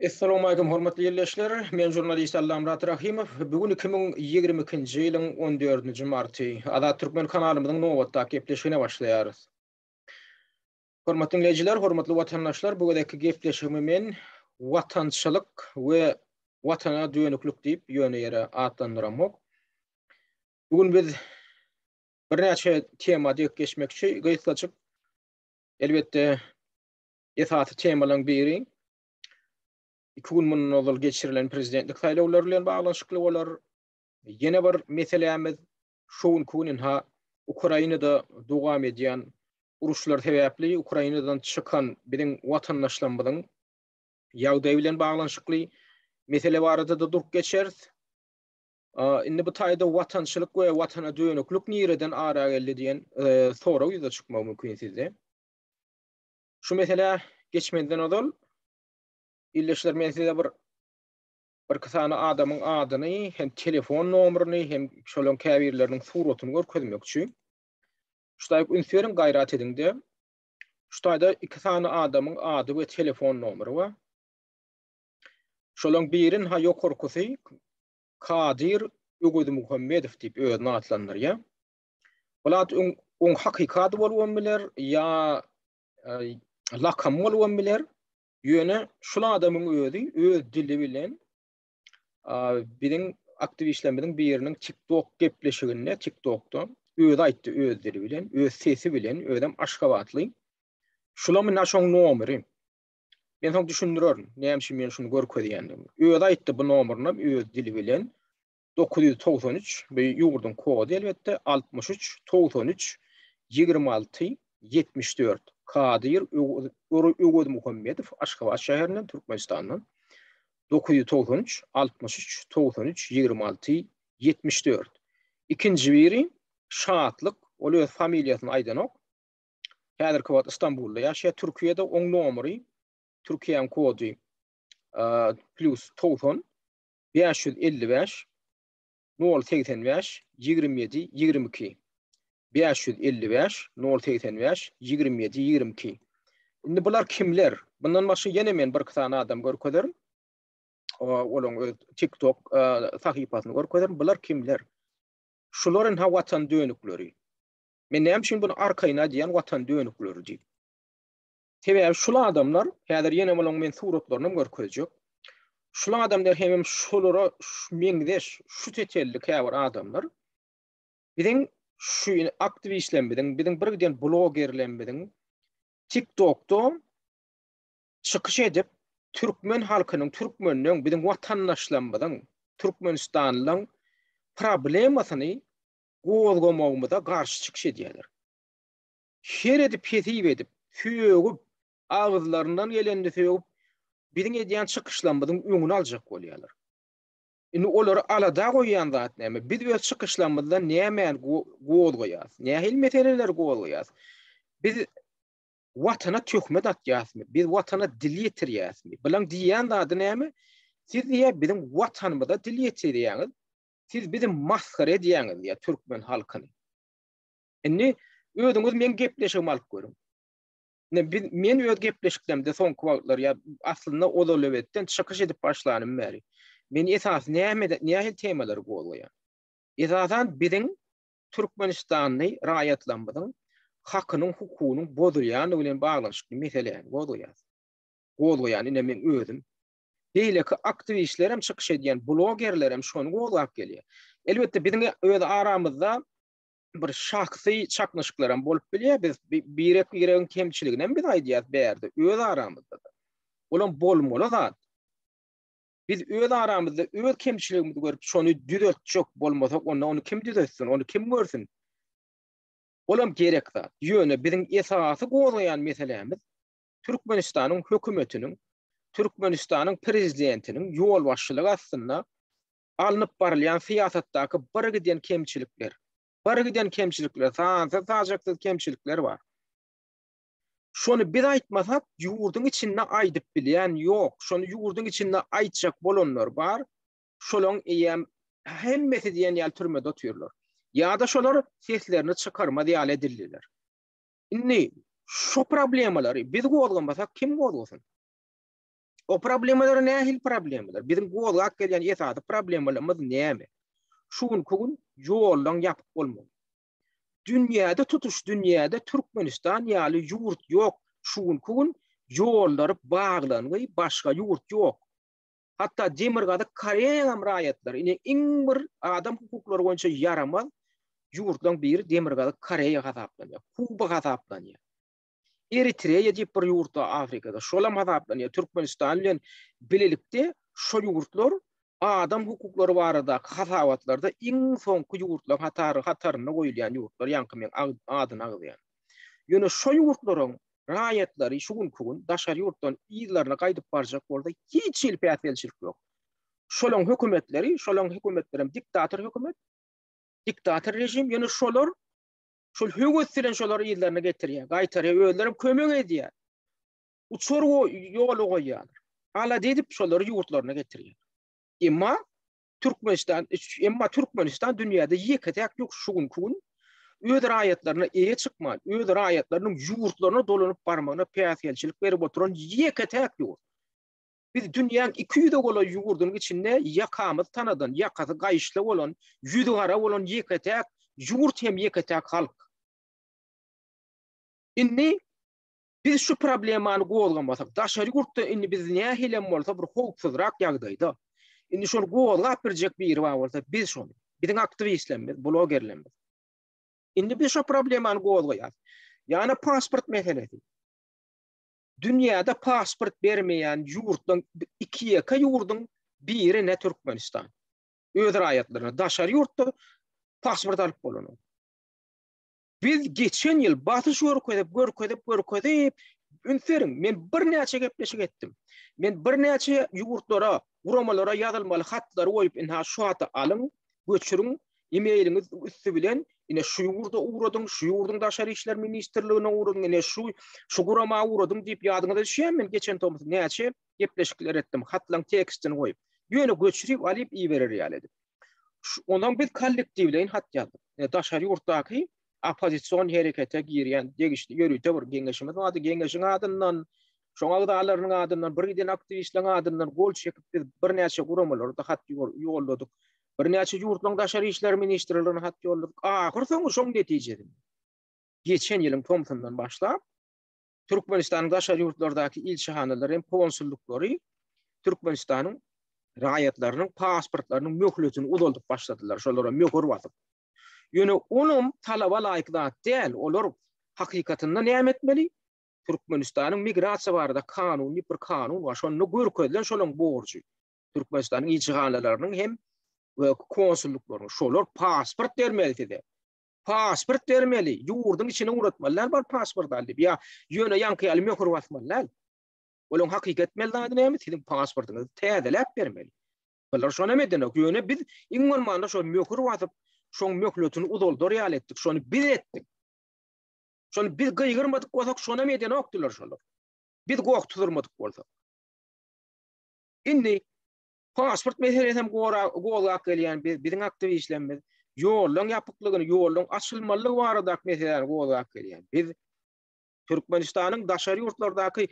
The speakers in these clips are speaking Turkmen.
Assalamu alaykum hormatly ýerleşler. Men jurnalist Allam Murat Rahimov. Bugün 2022-nji ýylyň 14-nji marty Azat Türkmen kanalymyzyň nowatda gepleşigine başlaýarys. Hormatly dinleýijiler, hormatly watandaşlar, bu gedeki gepleşigimi men watançylyk we watana döňüklik diýip ýöne ýere atlandyramok. Bugün biz bir näçe tema diýip geçmekçi gyýsaçyk elbetde esasy temalaryň biri 2 gün mundan geçirilen prezidentlik saýlawlary bilen baglanşykly bolar. Ýene bir meselemiz şoň kunin ha Ukrainada dowam edýän uruşlar sebäpli Ukrainadan çykan biziň watandaşlarymyzyň ýagdaýy bilen baglanşykly mesele barada da durup geçeriz. Indi bu taýda watançylyk we watana döňüklik nireden ara geldi diýen soraw ýüze çykmagy mümkin sizde. Şu mesele geçmenden odal illeşler men size bir kısana adamın adyny hem telefon nomeryny hem şolon käbirleriniň suratyny görkezmekçi. Şuday ünsüýerim gaýrat ediňde. Şudaýda iki tane adamın ady we telefon nomeri bar. Şolon birin ha ýokurkusy Kadir Ögüdi Muhammedow diýip özüni atlandyrýar. Bulat on hakykat bolýan biler ýa lakam bolýan biler. Ýöne şol adamyň özü öz dili bilen biziň aktivistlerimiň biriniň TikTok gepleşiginde TikTokda öz aýtdy öz dili bilen, öz sesi bilen ödem Aşgabatly. Şulamyň naşoň nomeri. Men soň düşündirerim. Näme men şunu görkezýändim. Öz aýtdy bu nomeryny öz dili bilen 993 we ýurdun kody elbetde 63 93 26 74 Kadir Ögüdi Muhammedow Aşgabat şäherinden Türkmenistandan 993 63 93 26 74. İkinji biri Şatlyk, ol öz familiýasyny aýdanok. Häzirki wagt İstanbulda ýaşaýar, Türkiýede oň nomeri Türkiýanyň kody plus 90 555 085 27 22 555 085 27 22. Indi bular kimler? Bundan başga ýene men bir tane adam görkezlerim. Olaň TikTok sahypasyny görkezlerim. Bular kimler? Şolaryň ha watan döňükleri. Men näme üçin bunu arkaýyna diýen watan döňükleri diýip. Sebäbi şol adamlar häzir ýene olaň men suratlaryny görkezjek. Şol adamlar hem şolara meňdeş şu tetellik häzir adamlar. Biziň şu aktivistlerimiň, biziň bir giden blogerlerimiň TikTok'da çykyş edip Türkmen halkynyň, Türkmenliň, biziň watandaşlarymyzyň, Türkmenistanlyň problemasyny gowulgamagymyza garşy çykyş edýärler. Her edip petip edip, söýüp, ağızlarından gelende söýüp, biziň edýän çykyşlarymyzyň öňüni aljak bolýarlar. Indi olary alada goýan zat näme? Biz öz çykyşlarymyzda näme gowulgaýas? Nähil meseleler gowulgaýas? Biz watana töhmet atýasmy? Biz watana dil ýetirýäsmi? Bilen diýen zat näme? Siz diýe biziň watanymyza dil ýetirýäňiz. Siz biziň maskara edýäňiz ýa türkmen halkyny. Indi özüňiz men gepleşigimi alyp görüň. Men öz gepleşiklerimde soňky wagtlar ýa aslynda o döwletden çykyş edip başlanym bäri. Men esas nähil temalary bolýar. Esasan biziň Türkmenistanyň raýatlarymyzyň hakynyň, hukugynyň bozulýany bilen baglanşykly meseleler bolýar. Bolýan ine men özüm beýleki aktivistlerem çykyş edýän blogerlerem şonu gowlap gelýär. Elbetde biziň öz aramyzda bir şahsy çaknaşyklaram bolup bilýär. Biz birek ýereň kemçiliginden biz aýdýar bärde öz aramyzda. Olam bolmaly zat. Biz öz aramyzda öz kemçiligimizi görüp şonu düzeltjek bolmasak onu kim düzeltsin, onu kim görsün? Olam gerek zat. Ýöne biziň esasy gowlayan meselemiz Türkmenistanyň hökümetiniň, Türkmenistanyň prezidentiniň ýol başçylygy aslynda alınıp barylýan siýasatdaky bir giden kemçilikler. Bir giden kemçilikler, sajakly kemçilikler bar. Şonu biz aýtmasak, ýurdun içinde aýdyp bilýän ýok. Şonu ýurdun içinde aýtjak bolanlar bar. Şolaň eýem hemmeti diýen ýal türmede oturýarlar. Ýa-da şolar seslerini çykarma diýal edildiler. Indi şu problemalary biz gowulgamasak kim gowulsyn? O problemler nähil problemler? Bizim golak gelýän ýetada problemlerimiz näme? Şuň kugun ýoldan ýapyp bolmaly. Dünýäde tutuş dünýäde Türkmenistan ýaly ýurt ýok. Şuň kugun ýollary baglanyny başga ýurt ýok. Hatta Demirgada Koreýa raýatlary, iň bir adam hukuklary boýunça yaramaz ýurtdan biri Demirgada Koreýa hasaplanýar, Kuba hasaplanýar. Eritreýa diýip bir ýurtda Afrikada şolam hasaplanýar. Türkmenistan bilen bilelikde şol ýurtlar adam hukuklary barada hasawatlarda iň soňky ýurtlar hataryna goýulýan ýurtlar ýankymen adyny agdýan. Ýöne şol ýurtlaryň raýatlary şugun kugun daşar ýurtdan ýyllaryna gaýdyp barjak boldy. Hiç ilpätçilik ýok. Şolaň hökümetleri, şolaň hökümetlerim diktator hökümet, diktator rejim, ýöne şolar şol höwetçilen şolary ýyllaryna getirýär, gaýtarýar, öýlerim kömek edýär. Uçur ýoly goýýar. Ala edip şolary ýurtlaryna getirýär. Emma Türkmenistan dünýäde ýeketek ýok şugun kugun öz raýatlaryna eýe çykman, öz raýatlarynyň ýurtlaryna dolanyp barmagyna päsgelçilik berip oturan ýeketek ýok. Biz dünýäň 200 gola ýurdunyň içinde ýakamyz tanadan, ýakasy gaýşly bolan, ýüzi gara bolan ýeketek ýurt hem ýeketek halk. Inni biz şu problemany gowlamasak, daşary ýurtda inni biz nähilem bolsa bir howpsuzrak ýagdaýda. Inni şol gowlap birjek biri bar bolsa, biz şonu, biziň aktivistlerimiz, blogerlerimiz. Inni biz şu problemany gowlaýar. Ýani pasport meselesi. Dünýäde pasport bermeýän ýurtdan iki ýurduň biri ne Türkmenistan. Öz raýatlaryna daşary ýurtda pasport alyp bolanok. Biz geçen ýyl batyş görkezip ünseriň, men bir näçe gepleşik etdim. Men bir näçe ýurtlara, uramalara ýazylmaly hatlary goýup inha şu hata alyň, göçüriň, e-mailiňiz üstü bilen ine şu ýurda uğradyň, şu ýurduň daşary işler ministrligine uğradyň, ine şu gurama uğradyň diýip ýadyňyza düşýär. Men geçen tomuz näçe gepleşikler etdim, hatlaň tekstini goýup. Ýöne göçürip alyp iýberer ýalydy. Ondan biz kollektiwleýin hat ýazdyk. Daşary ýurtdaky opozisiýon herekete girýän degişli ýörüte bir geňeşimiz bardy. Geňeşiň adyndan, şoňa gydalarynyň adyndan, bir giden aktivistleriň adyndan gol çekip biz bir näçe guramalarda hat ýolladyk. Bir näçe ýurtlaryň daşary işler ministrligine hat ýolladyk. Ahir şoň netijede. Geçen ýylyň tomsundan başlap Türkmenistanyň daşary ýurtlardaky ilçehanalary hem konsulluklary Türkmenistanyň raýatlarynyň pasportlarynyň möhletini uzaldyp başladylar. Şolara möhür basyp. Ýöne onum talaba laýyk zat däl. Olar hakykatynda näme etmeli? Türkmenistanyň migrasiýa barada kanuny bir kanun bar. Şonu görkezlen şolaň borçy. Türkmenistanyň ilçehanalarynyň hem konsulluklarynyň şolar pasport bermeli. Pasport bermeli. Ýurduň içine uğratmalylar bar pasport alyp. Ya ýöne ýanky möhür basmalylar. Olaň hakykat melda näme? Sizin pasportyňyzy täzeläp bermeli. Bular şonu edenek. Ýöne biz iňňe manda şol möhür basyp şoň möhletini uzaldyr etdik. Şonu biz etdik. Şonu biz gaýgyrmadyk bolsak şonu meden okdylar şolar. Biz gowturdurmadyk bolsak. Indi pasport meselesi hem gowlak gelýän biziň aktivistlerimiz ýollaň ýapyklygyny, ýollaň açylmalygy barada meselelär gowlak gelýän. Biz Türkmenistanyň daşary ýurtlardaky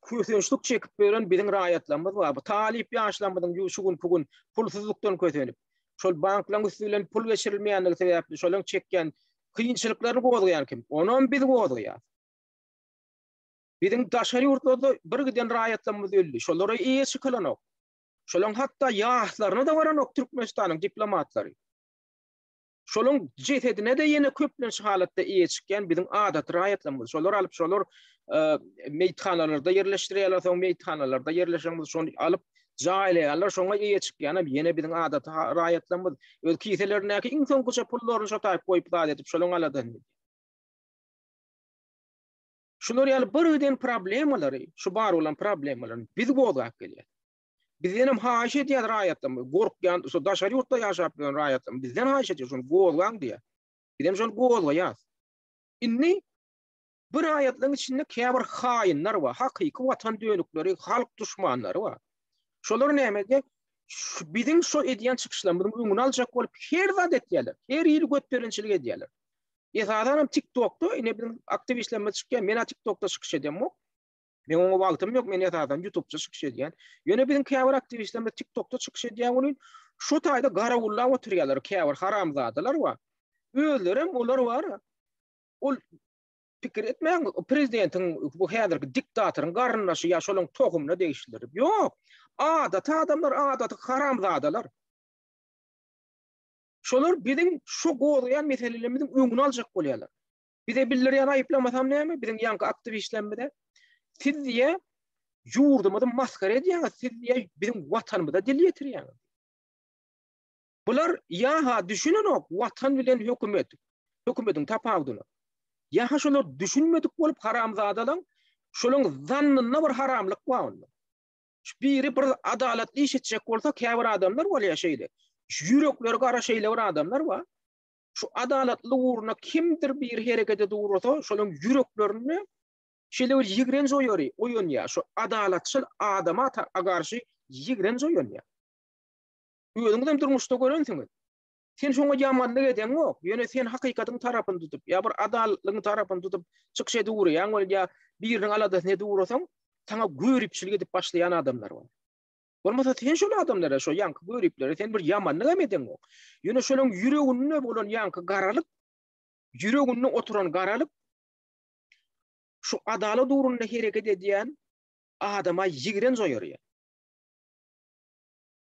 kösençlik çekip beren biziň raýatlarymyz bar. Talip ýaşlamyň şugun pugun pulsuzlukdan kösenip şol banklaryň üstünden pul geçirilmeýändigi sebäpli şolaň çekýän kynçylyklary gowlaýar kim? Onuň biz gowlaýar. Biziň daşary ýurtlarda bir giden raýatlarymyz öldi. Şolara eýe çykylanok. Şolaň hatda ýaşlaryna da baranok Türkmenistanyň diplomatlary. Şolaň jesedine de ýene köplenç halatda eýe çykýan biziň adat raýatlarymyz. Şolar alyp şolar meýthanalarda yerleşdirýärler, soň meýthanalarda yerleşenmiz şonu alyp jaýlaýarlar, şoňa eýe çykýan ýene biziň adat raýatlarymyz öz kiselerindäki iň soňkuça pullaryny şotaýyp goýup zat edip şolaň aladan. Şular ýaly bir giden problemalary, şu bar bolan problemalary biz gowlak gelýär. Bizden haýyş edýär raýatlarymyz, gorkýan, şu daşary ýurtda ýaşap bilen raýatlarymyz bizden haýyş edýär, şonu gowlan diýär. Bizden şonu gowlaýar. Inni bir raýatlaryň içinde käbir haýynlar bar, hakyky watan dönükleri, halk düşmanlary bar. Şolar näme diýär? Biziň şu edýän çykyşlarymyzyň öňüni aljak bolup her zat etýärler. Her ýeri götürençilik edýärler. Ýa-da TikTok'da ine biziň aktivistlerimiz çykýan, men TikTok'da çykyş edýäm. Men oňa wagtym ýok, men ýatadan YouTube'da çykyş edýän. Ýöne biziň käbir aktivistlerimiz TikTok'da çykyş edýän bolýan. Şu taýda garawulla oturýarlar, käbir haramzadalar wa. Özlerem olar bar. Ol pikir etmeň, prezidentiň bu häzirki diktatorun garnaşy ýa şolaň tohumna degişdirip. Ýok. Adat adamlar, adat haramzadalar. Şolar biziň şu goýan meselelerimiziň öňüni aljak bolýarlar. Bize bildirýän aýyplamasam näme? Biziň ýanky aktivistlerimize siz diye yurdumyzy maskara edýäňiz, siz diye biziň watanymyza dil ýetirýäňiz. Bular ýa-ha düşünenok watan bilen hökümetiň tapawdyny. Ýa-ha şolar düşünmedik bolup haramzadalar, şolaň zannyna bir haramlyk bar. Biri bir adalatly iş etjek bolsa käbir adamlar bolýar şeýle. Yürekleri gara şeýle bir adamlar bar. Şu adalatly uğruna kimdir bir hereket edursa, şolaň yüreklerini şeýle bir ýigren joýary, oýanýar. Şu adalatçyl adama garşy ýigren joýanýar. Özüňizem durmuşda görensiňiz. Sen şoňa ýamanlyk edýäňok, ýöne sen hakykatyň tarabyny tutup, ýa bir adalatlyň tarabyny tutup çykyş edýär, ýa biriniň aladasyny edýärsäň, sana görüpçilik edip başlayan adamlar bar. Bolmasa sen şol adamlara, şo ýanky görüpleri sen bir ýamanlyk edýäňok. Ýöne şolaň ýüreginde bolan ýanky garalyk, ýüreginde oturan garalyk şu adalet uğrunda hereket edýän adama ýigren joýar.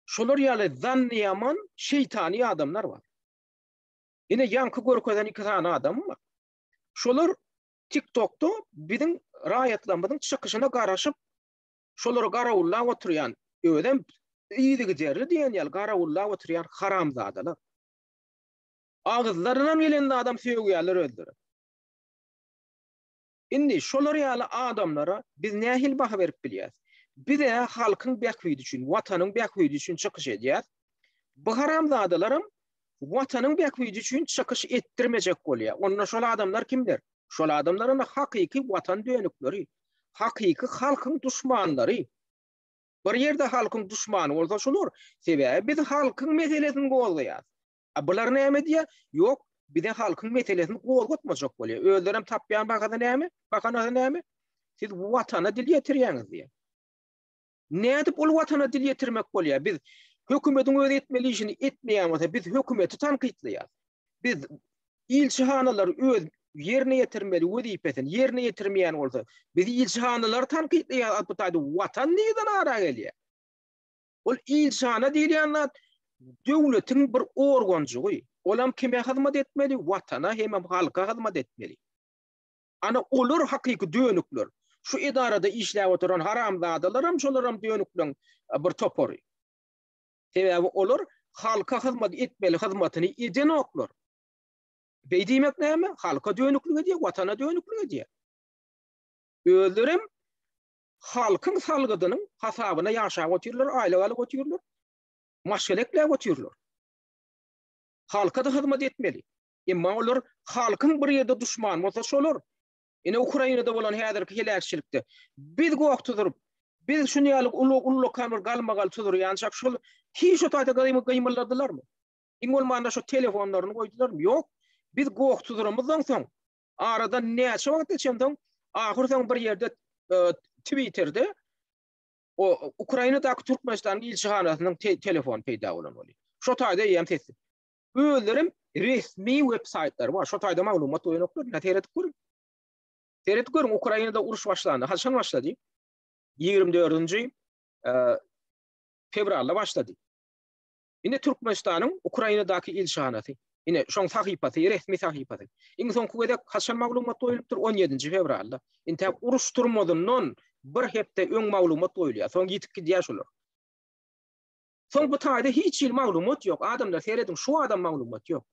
Şolar ýaly zanny ýaman, şeytani adamlar bar. Ine ýanky görkezden iki tane adam bar. Şolar TikTok'da biziň raýatlarymyzyň çykyşyna garaşyp, şolary garawullap oturýan, öweden iýdigi jerli diýen ýaly garawullap oturýan haramzadalar. Ağızlarından gelen adam söýýärler özleri. Indi şolar ýaly adamlara biz nähil baha berip bilýäs. Bize halkyň bäkbidi üçin, watanyň bäkbidi üçin çykyş edýär. Bu haramzadalarym watanyň bäkbidi üçin çykyş etdirmejek bolýar. Onda şol adamlar kimdir? Şol adamlaryň hakyky watan dönükleri, hakyky halkyň duşmanlary. Bir ýerde halkyň duşmany bolsa şolar, sebäbi biz halkyň meselesini gowlaýar. Bular näme diýär? Ýok, bize halkyň meselesini gowlatmajak bolýar. Özlerem tapýan bakada näme? Bakana näme? Siz watana dil ýetirýäňiz diýär. Nädip ol watana dil ýetirmek bolýar? Biz hökümetiň öz etmeli işini etmeýärmiz, biz hökümeti tanqidleýär. Biz ilçihanalar öz yerine yetirmeli, wezipesini yerine yetirmeýän bolsa, biz ilçihanalar tanqidleýär, bu taýda watan näden ara gelýär? Ol ilçihana diýýän zat döwletiň bir organjygy. Olam kime hyzmat etmeli? Watana hem halka hyzmat etmeli. Ana olur hakyky dönükler. Şu idarada işläp oturan haramzadalaram şolaram dönükleň bir topary. Sebäbi olur halka hyzmat etmeli, hyzmatyny eden oklar. Beýdimek näme? Halka dönüklik edýär, watana dönüklik edýär. Özlerim halkyň salgydynyň hasabyna ýaşap oturýarlar, aýla alyp oturýarlar. Maşgalekläp oturýarlar. Halka da hyzmat etmeli. Emma olar halkyň bir ýerde duşman bolsa şolar. Ine Ukrainada bolan häzirki helakçilikde biz gowaktyryp, biz şunu ýaly ullu kamera galmagal tuturýan şak şol hiç o taýda gymylladylarmy? Iň bolmanda şu telefonlaryny goýdularmy? Ýok. Biz gowaktyramyzdan soň arada näçe wagt geçenden ahir soň bir ýerde Twitter'de o Ukrainadaky Türkmenistan ilçihanasynyň telefon peýda bolan bolýar. Şo taýda ýem sesi. Özlerim resmi websaytlar bar. Şo taýda maglumat oýanoklar, näteret görün. Teret görün, Ukrainada uruş başlandy. Haçan başlady? 24-nji fevralda başlady. Ine Türkmenistanyň Ukrainadaky ilçihanasy, ine şoň sahypasy, resmi sahypasy. Iň soňky gedek haçan maglumat oýulypdyr 17-nji fevralda. Inte uruş turmadyndan bir hepde öň maglumat oýulýar. Soň ýitip gidýär şolar. Soň bu taýda hiç maglumat ýok. Adamlar seredin şu adam maglumat ýok.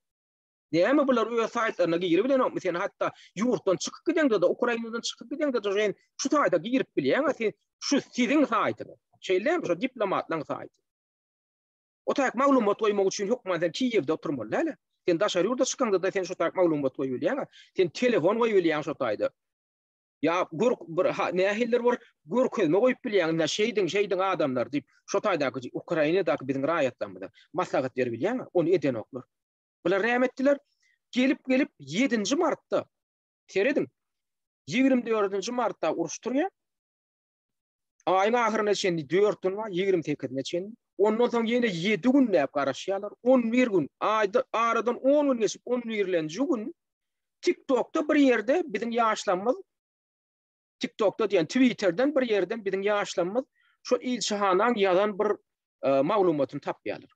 Näme bular öýe saýtlaryna girip bilenok, sen hatda ýurtdan çykyp gidende de Ukrainadan çykyp gidende de sen şu taýda girip bilýän, sen şu siziň saýtyňyz. Şeýlem şu diplomatlaryň saýty. O taýda maglumat oýmak üçin hökümet Kiýewde oturmaly. Sen daşary ýurda çykanda da sen şu taýda maglumat oýulýan, sen telefon oýulýan şu taýda. Ya gör bir nähiller bar görkezme goýup bilýän, nä şeýdiň adamlar diýip şu taýdaky Ukrainadaky biziň raýatlarymyza maslahat berip bilýän, onu eden oklar. Bular näme etdiler? Gelip 7-nji martda seredin 24-nji martda uruşturýar. ayın ahırına çendi 4 gün var 20 teketine çendi. Ondan sonra yine 7 gün näp garaşýarlar. 11 gün. Ayda aradan 10 gün geçip 11-nji gün TikTok'ta bir yerde bizim ýaşlanmaz. TikTok'ta diýen Twitter'den bir yerden bizim ýaşlanmaz. Şol ilçehanaň ýazan bir maglumatyny tapýarlar.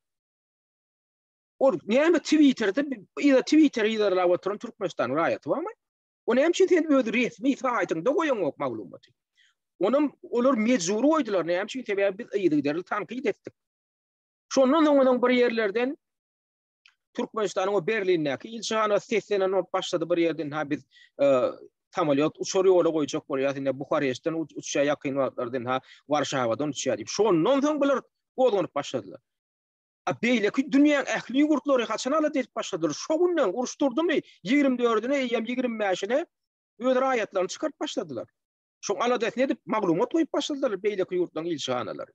O näme Twitter'da ýa Twitter ýazarlar oturan Türkmenistan raýaty barmy? O näme üçin sen öz resmi saýtyňda goýan ok maglumaty. Onun olar mecbur oýdular näme üçin sebäbi biz ýygyderli tanqid etdik. Şondan soň bir ýerlerden Türkmenistanyň o Berlinnäki ilçehana seslenän başlady bir ýerden ha biz samolyot uçury ýola goýjak bolýar, ýa Buhareşden uçuşa ýakyn wagtlardan ha Warşawadan uçýar diýip. Şondan soň bular golanyp başladylar. A beýleki dünýäň ähli ýurtlary haçan ala deyip başladylar. Şo günden uruşdurdymy 24-üne ýa 25-ine öz raýatlaryny çykaryp başladylar. Şo aladat edip maglumat goýup başladylar beýleki ýurtlaryň ilçehanalary.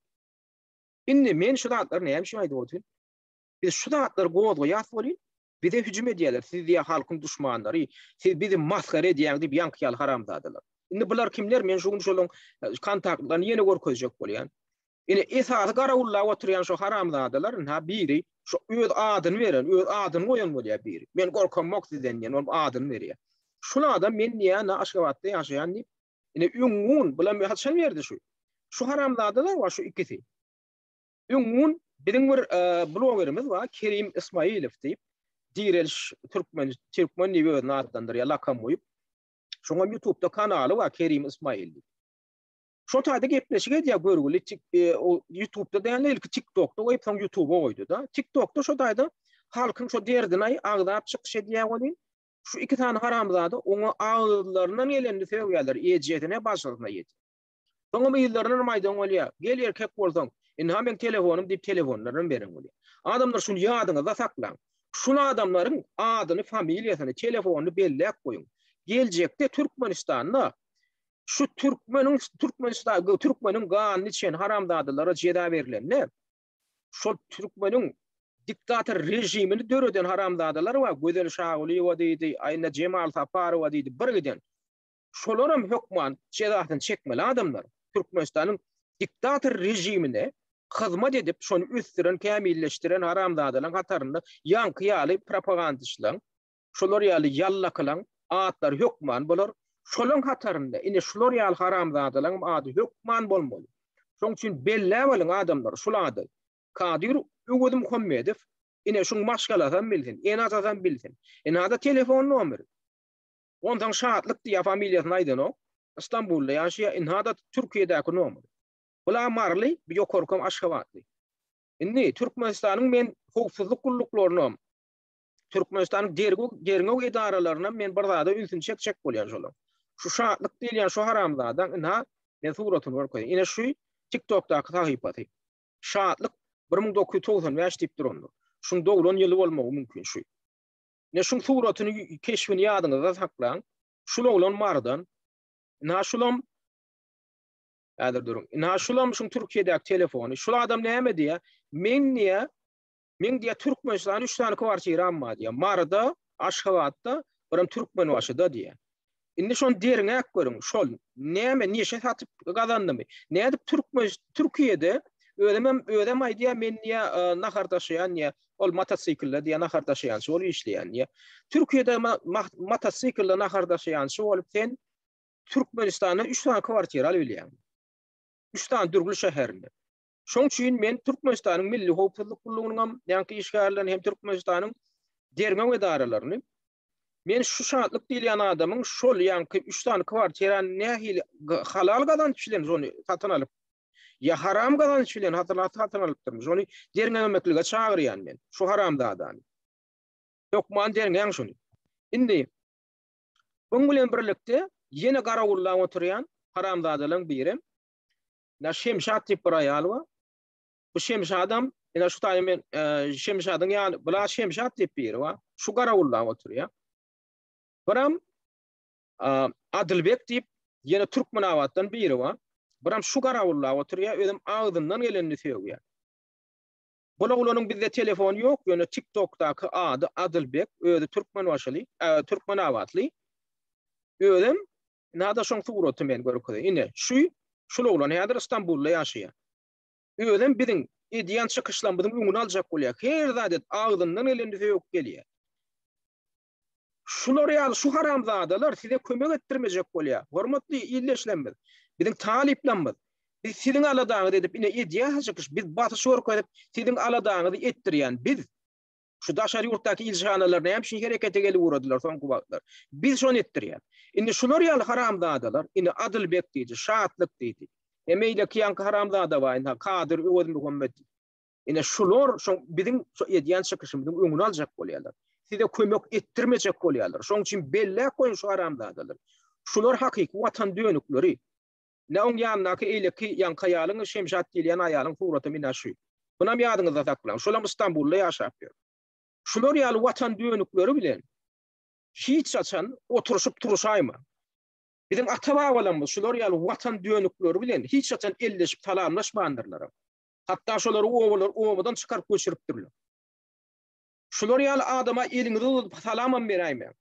Indi men şu zatlar näme şu aýdyp otyryn? Biz şu zatlar goýdy ýat bolýan. Bir de hücum edýärler. Siz diýä halkyň düşmanlary, siz bizi maskara edýär diýip ýankyýal haramzadylar. Indi bular kimler? Men şu gün şolaň kontaktlaryny ýene görkezjek bolýan. Ine esasy garawullar oturýan şu haramzadylar, ha biri şu öz adyny beren, öz adyny goýan bolýar biri. Men gorkanmak sizden ýene o adyny berýär. Şulardan men ýa Aşgabatda ýaşaýan diýip, ine üňün bilen haçan berdi şu. Şu haramzadylar wa şu ikisi. Üňün bizim bir blogerimiz var, Kerim İsmailow diýip, Direliş Türkmen niwe adlandyrýar, lakam goýup. Şoňa YouTube'da kanaly var, Kerim İsmailow. Şo taýda gepleşik edýär görgüli YouTube'da däl ilki TikTok'da goýup soň YouTube'a goýdy da. TikTok'da şo taýda halkyň şo derdini agdap çykyş edýär bolýan. Şu iki tane haramzady oňa ağızlarından gelendi söýýärler, ejetine başladyna ýetdi. Soňa ýyllaryndan maýdan bolýar. Gel erkek bolsaň, indi men telefonum diýip telefonlaryny beren bolýar. Adamlar şunu ýadyňyza saklaň. Şunu adamlaryň adyny, familiýasyny, telefonyny belläp goýun. Geljekde Türkmenistanda şu Türkmeniň ganyny içen haramzadylara jeda berilenler. Şol Türkmeniň diktator rejimini döreden haramzadylar var. Gözel Şahuliýew diýdi, Aýna Cemal Saparow diýdi, bir giden. Şolaram hökman jedatyny çekmeli adamlar. Türkmenistanyň diktator rejimine hyzmat edip şonu üstüren, kämilleşdiren haramzadylaryň hatarynda ýanky propagandaçylar, şolar ýaly ýallakylan atlar hökman bolar. Şolun hatarında, ine şolor ýaly haramzadylaryň ady hökman bolmaly. Şoň üçin belläweliň adamlar şolady. Kadir Ugud Muhammedow, ine şoň maşgalatan bilsin, enazatan bilsin. Enada telefon nomeri. Ondan şahatlyk diýä familiýasyny aýdan o. İstanbul'da ýaşaýar, enada Türkiýedäki nomeri. Bular marly, bir ýokorkam Aşgabatly. Indi Türkmenistanyň men howpsuzlyk gulluklarynam, Türkmenistanyň dergäw edaralaryna men bir zada ülsün çekjek bolýan şolar. Şu şahatlyk diýen şu haramzadan ina men suratyny görkeň. Ine şu TikTok'daky tahypaty. Şahatlyk 1995 diýip durandy. Şuň 90 ýyly bolmagy mümkin şu. Ne şuň suratyny keşfini ýadyňyza saklaň. Şular bolan mardan. Ina şulam äder durun. Ina şulam şuň Türkiýedäki telefony. Şular adam näme diýär? Men diýär Türkmenistan 3 tane kwartiýra amma diýär. Marda, Aşgabatda, biram Türkmen başyda diýär. Indi şonu deriňe görüň. Şol näme neşe satyp gazandymy? Näde Türkiýede ödem aýdýar men diýär nahardaşaýan diýär ol motosiklle diýär nahardaşaýan şol işleýän diýär. Türkiýede motosiklle nahardaşaýan şol sen Türkmenistanyň 3 tane kwartiýra alýan. 3 tane dürgül şäherinde. Şoň üçin men Türkmenistanyň milli howpsuzlyk gullugynyň ýanky işgärlerini hem Türkmenistanyň dergäw edaralaryny men şu şartlyk diýen adamyň şol ýanky 3 tane kwartiýra nähili halal gazançylaryny şonu satyn alyp ýa haram gazançylaryny satyn alypdyr. Şonu dergäwmeklige çagyrýan men. Şu haramda adam. Ýokman dergäň şonu. Indi bu bilen birlikde ýene garawullar oturýan haramzadalyň biri Şemşat diýip bir aýal bar. Bu Şemşadam, ina şu taýda men Şemşadyň ýaly bular Şemşat diýip biri bar. Şu garawullar oturýar. Biram Adylbek diýip ýene Türkmen awatdan biri bar. Biram şu garawullar oturýar, özüm agdyndan geleni söýýär. Bular ulanyň bizde telefon ýok, ýöne TikTok'daky ady Adylbek, özü Türkmen başly, Türkmen awatly. Özüm nada şoň suraty men görkezdim. Ine şu Şular häzir İstanbulda ýaşaýar. Öýden biziň ediýän çykyşlarymyzyň öňüni aljak bolýar. Her zadet agdyndan elinde söýüp gelýär. Şular ýaly şu haramzadalar size kömek etdirmejek bolýar. Hormatly illeşlenmez. Biziň taliplerimiz. Biz siziň aladaňyzy edip ine ediýä çykyş biz batys şorka edip siziň aladaňyzy etdirýän biz şu daşary ýurtdaky ilşanalarna hem şi herekete gelip uradylar soňky wagtlar. Biz şonu etdirýän. Indi şular ýaly haramzadalar ine Adylbek diýdi, Şatlyk diýdi. Emeýle kiýanky haramzada baýyn Kadir Öwedi Muhammed. Ine şular şo biziň şo ediýän çykyşymyzyň öňüni aljak bolýarlar. Size kömek etdirmejek bolýarlar. Şoň üçin belle goýun şu haramzadalar. Şular hakyky watan dönükleri. Ne on ýanynaky eýleki ýanky ýalyň şemşat diýilýän aýalyň suraty mina şu. Buna ýadyňyzda saklan. Şolar İstanbulda ýaşap ýör. Şular ýaly watan dönükleri bilen hiç saçan oturuşup turuşaýma. Biziň ata-babalarymyz şular ýaly watan dönükleri bilen hiç saçan elleşip talamlaşmandyrlar. Hatta şolary owadan çykaryp göçüripdirler. Şular ýaly adama eliňizi uzatyp salamam beräýme.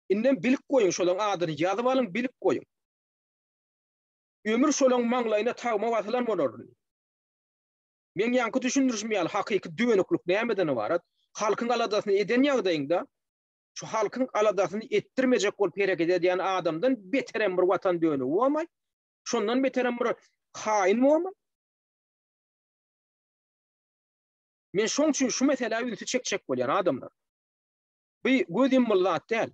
Inden bilik goýun şolaň adyny ýazyp alyň, bilik goýun. Ömür şolaň maňlaýyna tagma wasalan bolar. Men ýanky düşündürüşmi ýaly hakyky dönüklük nämeden ibaret? Halkyň aladasyny eden ýagdaýynda şu halkyň aladasyny etdirmejek bolup hereket edýän adamdan beterem bir watan dönügi bolmay. Şondan beterem bir haýyn bolmay. Men şoň üçin şu meseleyi çekçek bolýan adamlar. Bu gözüm mullat däl.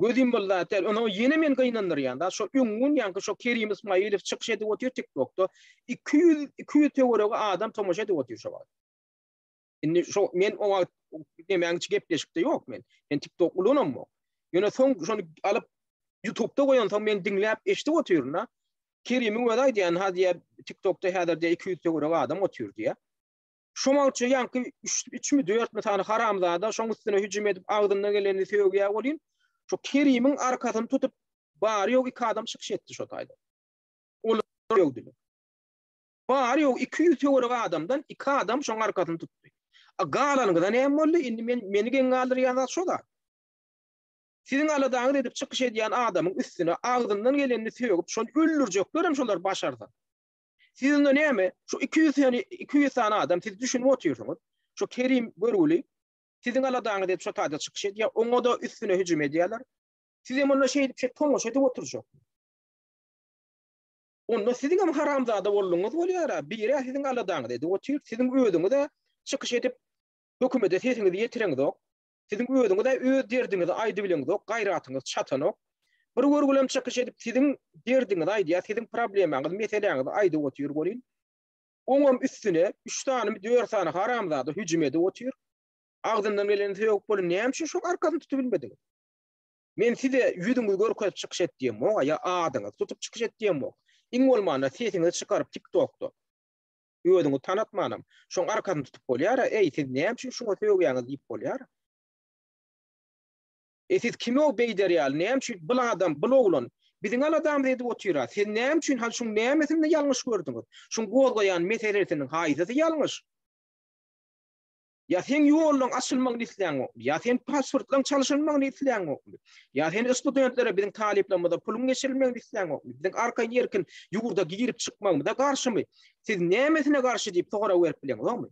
Gözüm mullat däl. Onu ýene men gynandyrýanda şo öňün ýanky şo Kerim Ismailov çykyş edip otyr TikTokda 200 teorega adam tomoşa edip otyr şo. Indi şo men o demäňçi gepleşikde ýok men. Men TikTok ulanam mı? Ýöne soň şonu alyp YouTube'da goýansam men dinläp eşdip otyrna. Kerim'in wada diýen hadiýa TikTokda häzirde 200 teorega adam otyr diýär. Şomalçı ýanky 3 mi 4 mi tane haramzada şoň üstüne hüjüm edip agdyndan geleni söýgä bolýan. Şo Kerim'in arkasyny tutup bary ýok 2 adam çykyş etdi şo taýda. Olar ýokdy. Bary ýok 200 teorega adamdan 2 adam şoň arkasyny tutdy. Galanyňda näme boldy? Indi meni gen galdyrýan şo da. Siziň aladaňyz edip çykyş edýän adamyň üstüne agdyndan geleni söýüp şonu öldürjekler şolar başardy. Sizin de näme? Şu 200 tane adam siz düşünüp oturýarsyňyz. Şu Kerim Börgüli siziň aladaňyz edip şu taýda çykyş edýär, oňa da üstüne hüjüm edýärler. Siz hem onda şey tomoş edip oturjak. Onda siziň hem haramzada bolluňyz bolýar. Biri siziň aladaňyz edip oturýar, siziň öýüňiz de çykyş edip hökümete sesiňizi ýetireňiz ok. Siziň öýüňiz de öz derdiňizi aýdy bileňiz ok, gaýratyňyz çatan ok. Bir görgülem çykyş edip siziň derdiňizi aýdýar, siziň problemaňyzy, meseleňizi aýdyp otyr bolýan. Oňam üstüne 3 tane 4 tane haramzada hüjüm edip otyr. Agdyndan geleni söýüp bolýan, näme üçin şo arkasyny tutup bilmediňiz? Men size ýüzüňizi görkezip çykyş etdiýim o, ýa adyňyzy tutup çykyş etdiýim o. Iň bolmanda sesiňizi çykaryp TikTokda öýüňizi tanatmanam. Şoň arkasyny tutup bolýar, ey siz näme üçin şoňa söýýäňiz diýip bolýar. Siz kimi o beýderýär, näme üçin bu adam, bu oglan biziň aladam diýip otyrar. Siz näme üçin hal şoň nämesini ýalňyş gördüňiz? Şoň gozgaýan meselesiniň haýsy ýalňyş? Ya sen ýollaň açylmagyny isleýän, ya sen pasportlaň çalışylmagyny isleýän, ya sen studentlere biziň taliplerimize puluň geçirilmegiň isleýän, biziň arka ýerkin ýugurda girip çykmagyna garşymy? Siz nämesine garşy diýip sogara berip bileňizmi?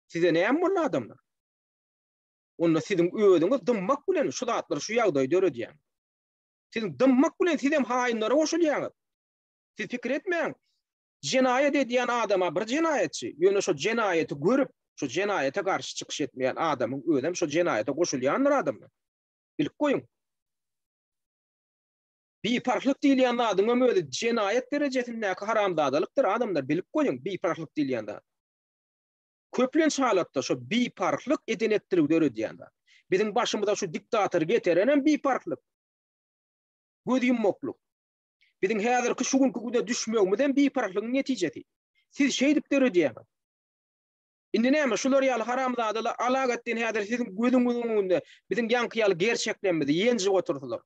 Size näme bolan adamlar? Onda siziň öýüňiz dymmak bilen şu zatlar şu ýagdaýda öredýän. Siziň dymmak bilen siz hem haýynlara goşulýaňyz. Siz pikir etmeýän. Jenaýet edýän adama bir jenaýetçi, ýöne şo jenaýeti görüp şu jenaýete garşy çykyş etmeýän adamyň öýdem şu jenaýete goşulýanlar adamlar. Bilip goýun. Biparhlyk diýilýän adamyň öýde jenaýet derejesindäki haramzadalykdyr adamlar, bilip goýun biparhlyk diýilýän. Köplenç halatda şu biparhlyk edenetdirip öredýänler. Biziň başymyzda şu diktator geterenen biparhlyk. Göz yummokluk. Biziň häzirki şu günkü güne düşmegimizden biparhlygyň netijesi. Siz şey dip öredýäňiz. Indi näme şular ýaly haramzadalar alagatdan häzir siziň gözüňiziň öňünde biziň ýanky ýaly gerçeklenmedi, ýenjip otursalar.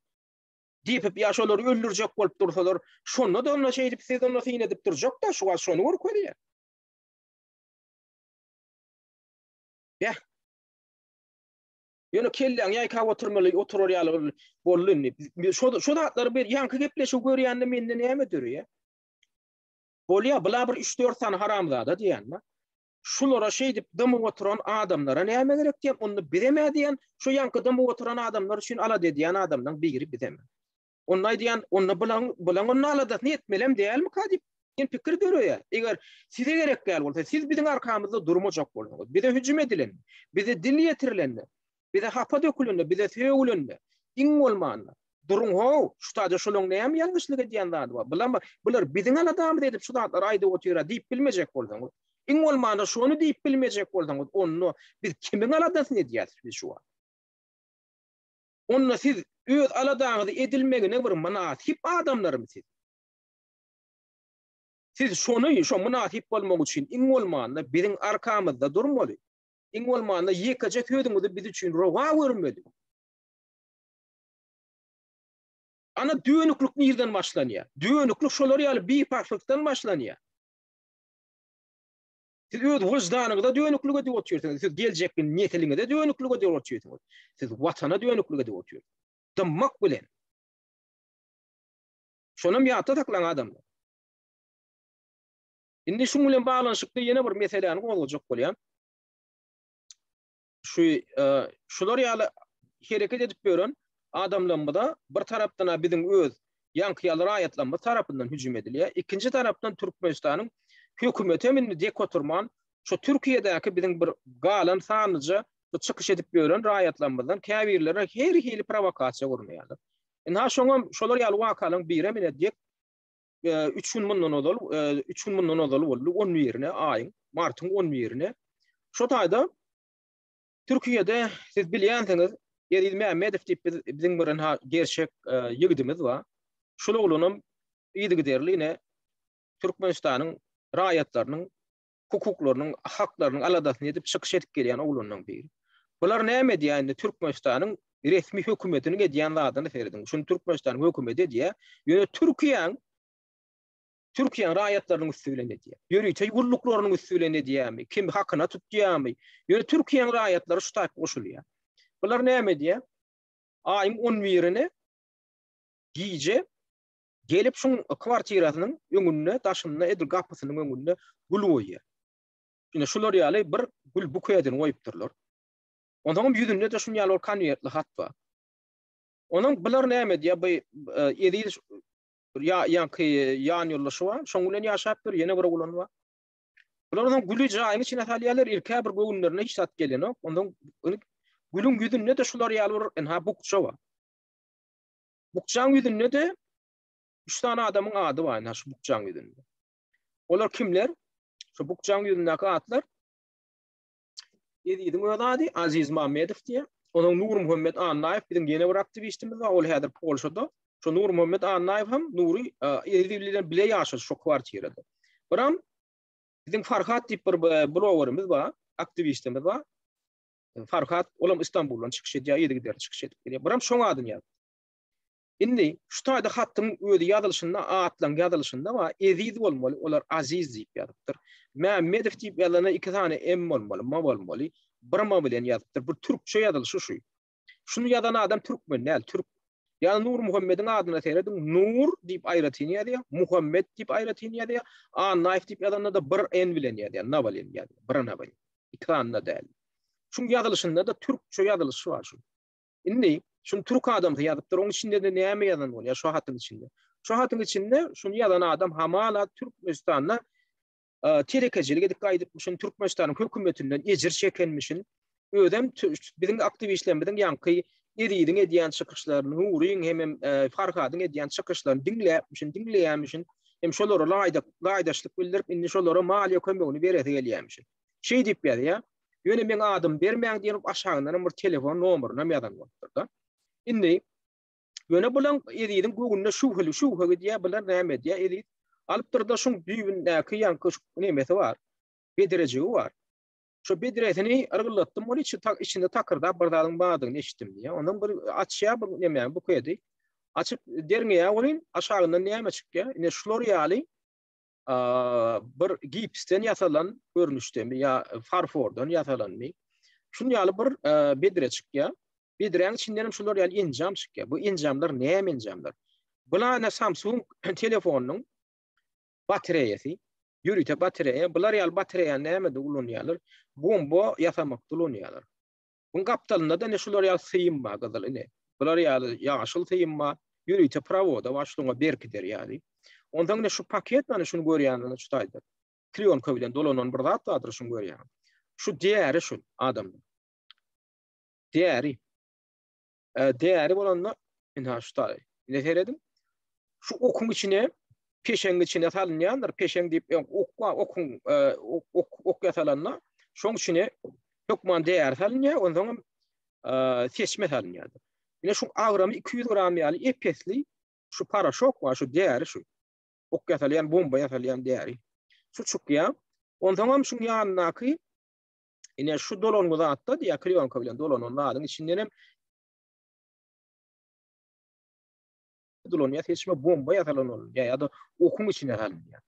Diýip ýa şolary öldürjek bolup dursalar, şonu da onda şey dip siz onda syň edip durjak da şonu görkezýär. Ya Yönü kellen yayka oturur yalı bollunni. Şu da atları bir yankı gepleşi görýände mende näme dürüýe? Bolýa bula bir 3-4 tane haramzada diýenme. Şulara şey dip dımy oturan adamlara näme gerek diýen onu bileme diýen şu yankı dımy oturan adamlar üçin ala diýen adamdan biri bileme. Onnay diýen onu bilen onu alada netmelem diýelmi kadip? Ken pikir görüyor. Eger size gerek gel bolsa siz bizim arkamızda durmajak bolsaňyz. Bize hüjüm edilen, bize dil ýetirilen, bize hapa dökülen, bize söýülen, iň bolmanda. Durun ho, şu taýda şolaň näme ýalňyşlyk edýän zat bar. Bular bizim aladamy edip şu zatlar aýda otyra diýip bilmejek bolsaňyz. Iň bolmanda şonu diýip bilmejek bolsaňyz, onu biz kimiň aladasyny edýäs biz şu an. Onu siz öz aladaňyzy edilmegine bir manasip adamlarmyz siz. Siz şonu şu münasip bolmak üçin iň bolmanda biziň arkamyzda durmaly. Iň bolmanda ýekaje tödüňizi biz üçin rowa görmeli. Ana düýnüklük nirden başlanýar? Düýnüklük şolary ýaly bipaklykdan başlanýar. Siz öz wyjdanyňyzda düýnüklük edip oturýarsyňyz. Siz geljekden niýetliňizde düýnüklük edip oturýarsyňyz. Siz watana düýnüklük edip oturýarsyňyz. Dymmak bilen. Şonam ýata taklanan adamlar. Indi şu bilen baglanşykly ýene bir meseleni gozajak bolýan. Şular ýaly hereket edip beren adamlarymyzda bir tarapdan biziň öz ýanky ýaly raýatlanma tarapyndan hüjüm edilýär. Ikinji tarapdan Türkmenistanyň hökümeti minni dek oturman şu Türkiýedäki biziň bir galan sanyjy çykyş edip beren raýatlanmadan käbirlere her hili provokasiýa gurmaýarlar. Ha şolar ýaly wakalaryň biri mine dek 3 gün mundan odal 3 gün mundan odal boldy 10 ýerine aýyň martyň 10 ýerine şu taýda Türkiýede siz bilýänsiňiz Ýeri Mehmedow diýip biziň bir gerçek ýigidimiz bar. Şol oglunyň ýygyderliğine Türkmenistanyň raýatlarynyň hukuklarynyň haklarynyň aladasyny edip çykyş edip gelýän oglunyň biri. Bular näme diýende Türkmenistanyň resmi hökümetiniň edýän zadyny serediň. Şunu Türkmenistanyň hökümeti diýär, ýöne Türkiýanyň raýatlarynyň üstüne diýär. Ýöriçe gurluklarynyň üstüne diýärmi? Kim hakyna tutýarmy? Ýöne Türkiýanyň raýatlary şu taýp goşulýar. Bular näme diýär? Aýyň 10 ýerine giýje gelip şuň kwartirasynyň öňünde, daşynyna, edil gapysynyň öňünde gul goýýar. Şuna şular ýaly bir gul bukeýden goýupdyrlar. Ondan ýüzünde de şuň ýaly konwertli hat bar. Onuň bular näme diýär? Bu edil yan ýollaşy bar. Şoň bilen ýaşapdyr, ýene bir oglan bar. Bulardan gulü jaýyny içine salýarlar, ilkä bir göwnlerine hiç sat gelýän. Ondan gülün ýüzünde de şular ýaly bukça bar. Bukçaň ýüzünde de 3 tane adamın adı var şu bukçaň ýüzünde. Olar kimler? Şu bukçaň ýüzündäki atlar Ediýiň öz ady Aziz Mahmedow diýär. Onuň Nur Muhammed Annaýew biziň ýene bir aktivistimiz bar. Ol häzir Polşada. Şu Nur Muhammed Annaýew hem Nuri Ediýiň bile ýaşar şu kwartirada. Biram biziň Farhat diýip bir blogerimiz bar, aktivistimiz bar. Farhat olam İstanbuldan çykyş edýär, ýerige çykyş edip gelýär. Biram şoň adyny ýazdy. Indi şu taýda hattyň öýde ýazylşynda atlaň ýazylşynda bar Aziz bolmaly, olar Aziz diýip ýazypdyr. Mehmedow diýip ýazylan 2 tane M bolmaly, ma bolmaly. Bir ma bilen ýazypdyr. Bir türkçe ýazylşy şu. Şunu ýazan adam türkmen, näl türk. Ýa Nur Muhammediň adyna seredim. Nur diýip aýratyn ýazýar, Muhammed diýip aýratyn ýazýar, Annaýew diýip ýazanda da bir N bilen ýazýar, na bilen ýazýar. Bir na bilen. İkranna däl. Şuň ýazylşynda da türkçe ýazylşy bar şu. Indi şunu Türk adamı ýazypdyr. Oň içinde de näme ýazan bolýar şu hatyň içinde. Şu hatyň içinde şunu ýazan adam hamala Türkmenistanyna terekejilik edip gaýdyp şunu Türkmenistanyň hökümetinden ejir çekenmişin. Ödem biziň aktivistlerimiň ýanky Ediýiň edýän çykyşlaryny, Nuriň hem Farhadyň edýän çykyşlaryny dinleýärmişin. Hem şolara laýdaşlyk bildirip indi şolara maliýe kömegini berýär gelýärmişin. Şey diýip ýa ýöne men adam bermäň diýip aşagyndan bir telefon nomeryny ýazan bolupdyr. Indi ýöne bulan Ediýiň göwnüne şuhly diýär, bular näme diýär? Ediýi alypdyr da şuň düýbündäki ýanky nämesi bar. Bedireji bar. Şu bediretini argylatdym, ony içinde takyrda bir dadyň badygyny eşitdim diýär. Ondan bir açýa bir näme bu köýdi. Açyp derňe ýa aşagyndan näme çykýar? Ine şular ýaly bir gipsten ýasalan görnüşdemi ýa farfordan ýasalanmy. Şunu ýaly bir bedire çykýar. Bidiren içinden şular ýaly injam çykýar. Bu injamlar näme injamlar? Bular Samsung telefonunun batareýasy, ýürüte batareýa, bular ýaly batareýa näme ulanýarlar? Bomba ýasamak ulanýarlar. Bunun gapdalynda da şular ýaly syýynma gazaly ne? Bular ýaly ýaşyl syýynma, ýürüte pravoda başlyňa berkider ýaly. Ondan da şu paket mana şunu görýänler şu taýda. Kliyonka bilen dolanan bir zat vardır şunu görýän. Şu diýeri şu adam. Diýeri. Diýeri bolanda inha şu taý. Ne seredim? Şu okun içine peşeň içine salynýandyr. Peşeň diýip ok ýasalanna. Şoň içine dokman diýer salynýar, ondan seçme salynýardyr. Ine şu agramy 200 gram ýaly epesli şu paraşok var şu diýeri şu. Ok ýasalýan bomba ýasalýan diýeri. Şu çykýar. Ondan şuň ýanynaky ine şu dolan zatda diýär kliyonka bilen dolanan zadyň içinden hem dolan seçme bomba ýasalan ýa-da okun içine salynýar.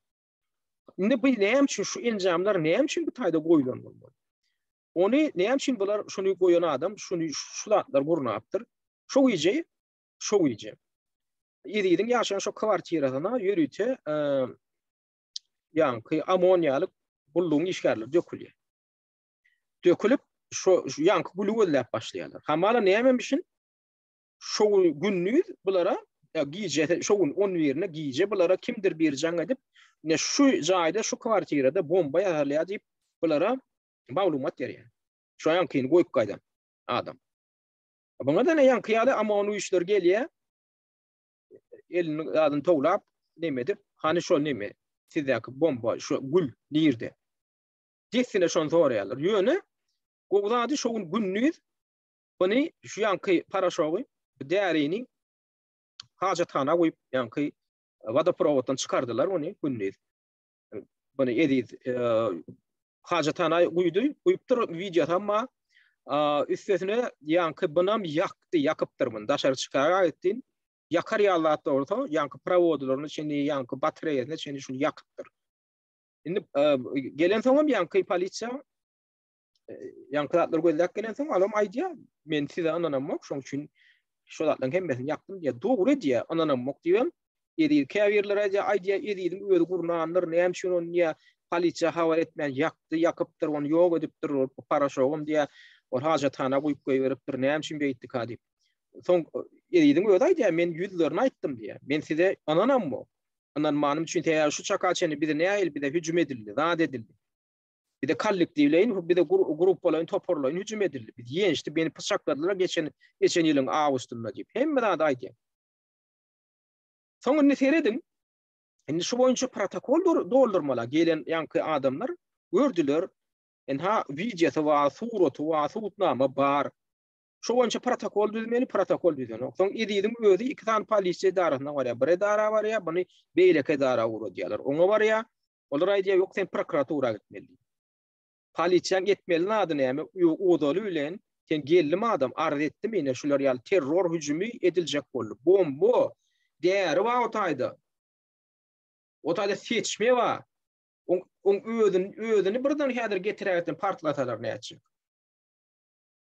Indi bu näme üçin şu injamlar näme üçin bu taýda goýulanmaly? Onu näme üçin bular şunu goýan adam şunu şulatlar gurnapdyr. Şo iýje. Ýeriň ýaşaýan şo kwartirasyna ýürüte ýanky amoniýalyk bulluň işgärler dökülýär. Dökülüp şo ýanky gulugellap başlaýarlar. Hamala näme üçin? Şo günnüz bulara giýje şoň 10 ýerine giýje bulara kimdir berjäň edip ne şu jaýda şu kwartirada bomba ýasalýar diýip bulara maglumat berýär. Şu ýankyny goýup gaýdan adam. Buňa da ne ýanky ýaly amony işler gelýär. Elini adyny toglap nemedip hani şo neme sizäki bomba şu gül nirde. Desine şon soraýarlar. Ýöne gowlady şoň günnüz buni şu ýanky paraşogy därini hajatana goýup ýanky vodoprovoddan çykardylar ony günnüz. Buni edip hajatana goýupdyr video tamma üstesine ýanky bunam ýakypdyrmyn daşary çykara etdin. Yakar ýalatda orta ýanky pravodlaryny içinde ýanky batareýasyny içinde şunu ýakypdyr. Indi gelen soňam ýanky polisiýa ýanky zatlar gözläp gelen soň alam aýdýar men size ananamok şoň üçin şu zatlaryň hemmesini ýakdym diýär. Dogry diýär ananamok diýem. Edi käwirlere aýdýar edidim öýde gurnanlar näme üçin onu niýe polisiýa habar etmän ýakypdyr onu ýok edipdir paraşogum diýär. O hajatana goýup goýberipdir näme üçin beýtdik hadip. Soň edidim öýde aýdýar men ýüzlerini aýtdym diýär. Men size ananamok. Ananmanym üçin täýär şu çakaçyny bize näil bize hüjüm edildi, zat edildi. Bir de kollektivleyin, bir de grupalaryň toparlaryň hüjüm edildi. Biz ýeňişdi beni pyşakladylar geçen ýylyň awgustynda diýip. Hemme zat aýdýar. Soňra ne seredim? Indi şu boýunça protokol doldurmalar gelen ýanky adamlar gördüler. Enha videosy we suraty we sutnama bar. Şu boýunça protokol düzmeli. Soň edidim özi iki tane polisiýa darasyna bar. Bir dara bar ýa, buny beýleke dara ura diýerler. Oňa bar ýa, olar aýdýar ýok sen prokuratura gitmeli. Polisiýa gitmeli nady näme? Odaly bilen sen geldim adam arz etdi meni şular ýaly terror hüjümi ediljek boldy. Bomba däri we otayda seçme we on ödüni birden häzir getiräýän partlasalar näçe?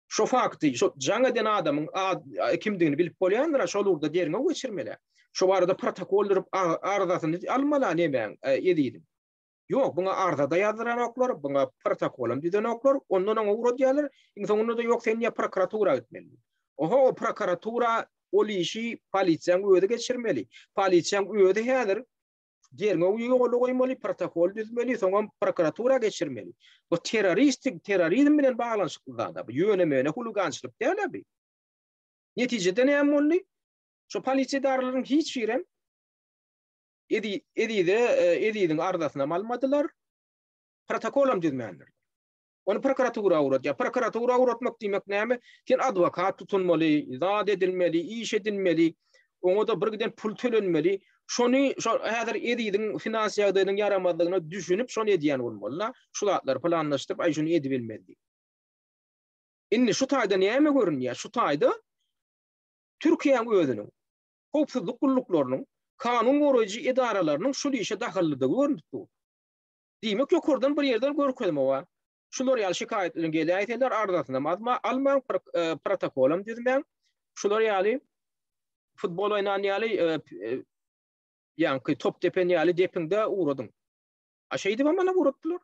Şo fakty, şo jaňadan adamyň kimdigini bilip bolýandyra şolurda derine geçirmeli. Şo barada protokol durup arzasyny almalar näme edidim. Yok, buna arzada ýazylan oklar, buna protokolum diýen oklar, ondan oňa diýerler, soňunda da ýok sen ýa prokuratura gitmeli. Oho, prokuratura ol işi polisiýaň öýde geçirmeli. Polisiýaň öýde häzir derine ýolu goýmaly, protokol düzmeli, soňra prokuratura geçirmeli. Bu terrorizm bilen baglanyşykly zat. Bu ýönemene hulugançylyk diýerler. Netijede näme boldy? Şu polisiýadarlaryň hiç birem edidiň arzasyna malmadylar. Protokolum düzmändir. Onu prokuratura uğratýar. Prokuratura uğratmak diýmek näme? Sen adwokat tutunmaly, zat edilmeli, iş edilmeli, oňa da birden pul tölenmeli. Şonu häzir edidiň finansiýasynyň ýaramadlygyna düşünüp şonu edýän bolmaly. Şu zatlar planlaşdyryp ay şunu edip bilmedi. Indi şu taýda näme görünýär? Şu taýda Türkiýeň özüniň howpsuzlyk gulluklarının kanun goraýjy edaralarynyň şu işe dahilligini göründü. Diýmek ýokurdan bir ýerden görkezme wa. şular ýaly şikaýetlerini geli aýtdylar ardatynda mazma Alman protokolum dedim ben. Şular ýaly futbol oynan ýaly ýa-ni top tepen ýaly depinde uğradyň. Aşeýdi bana uğratdylar.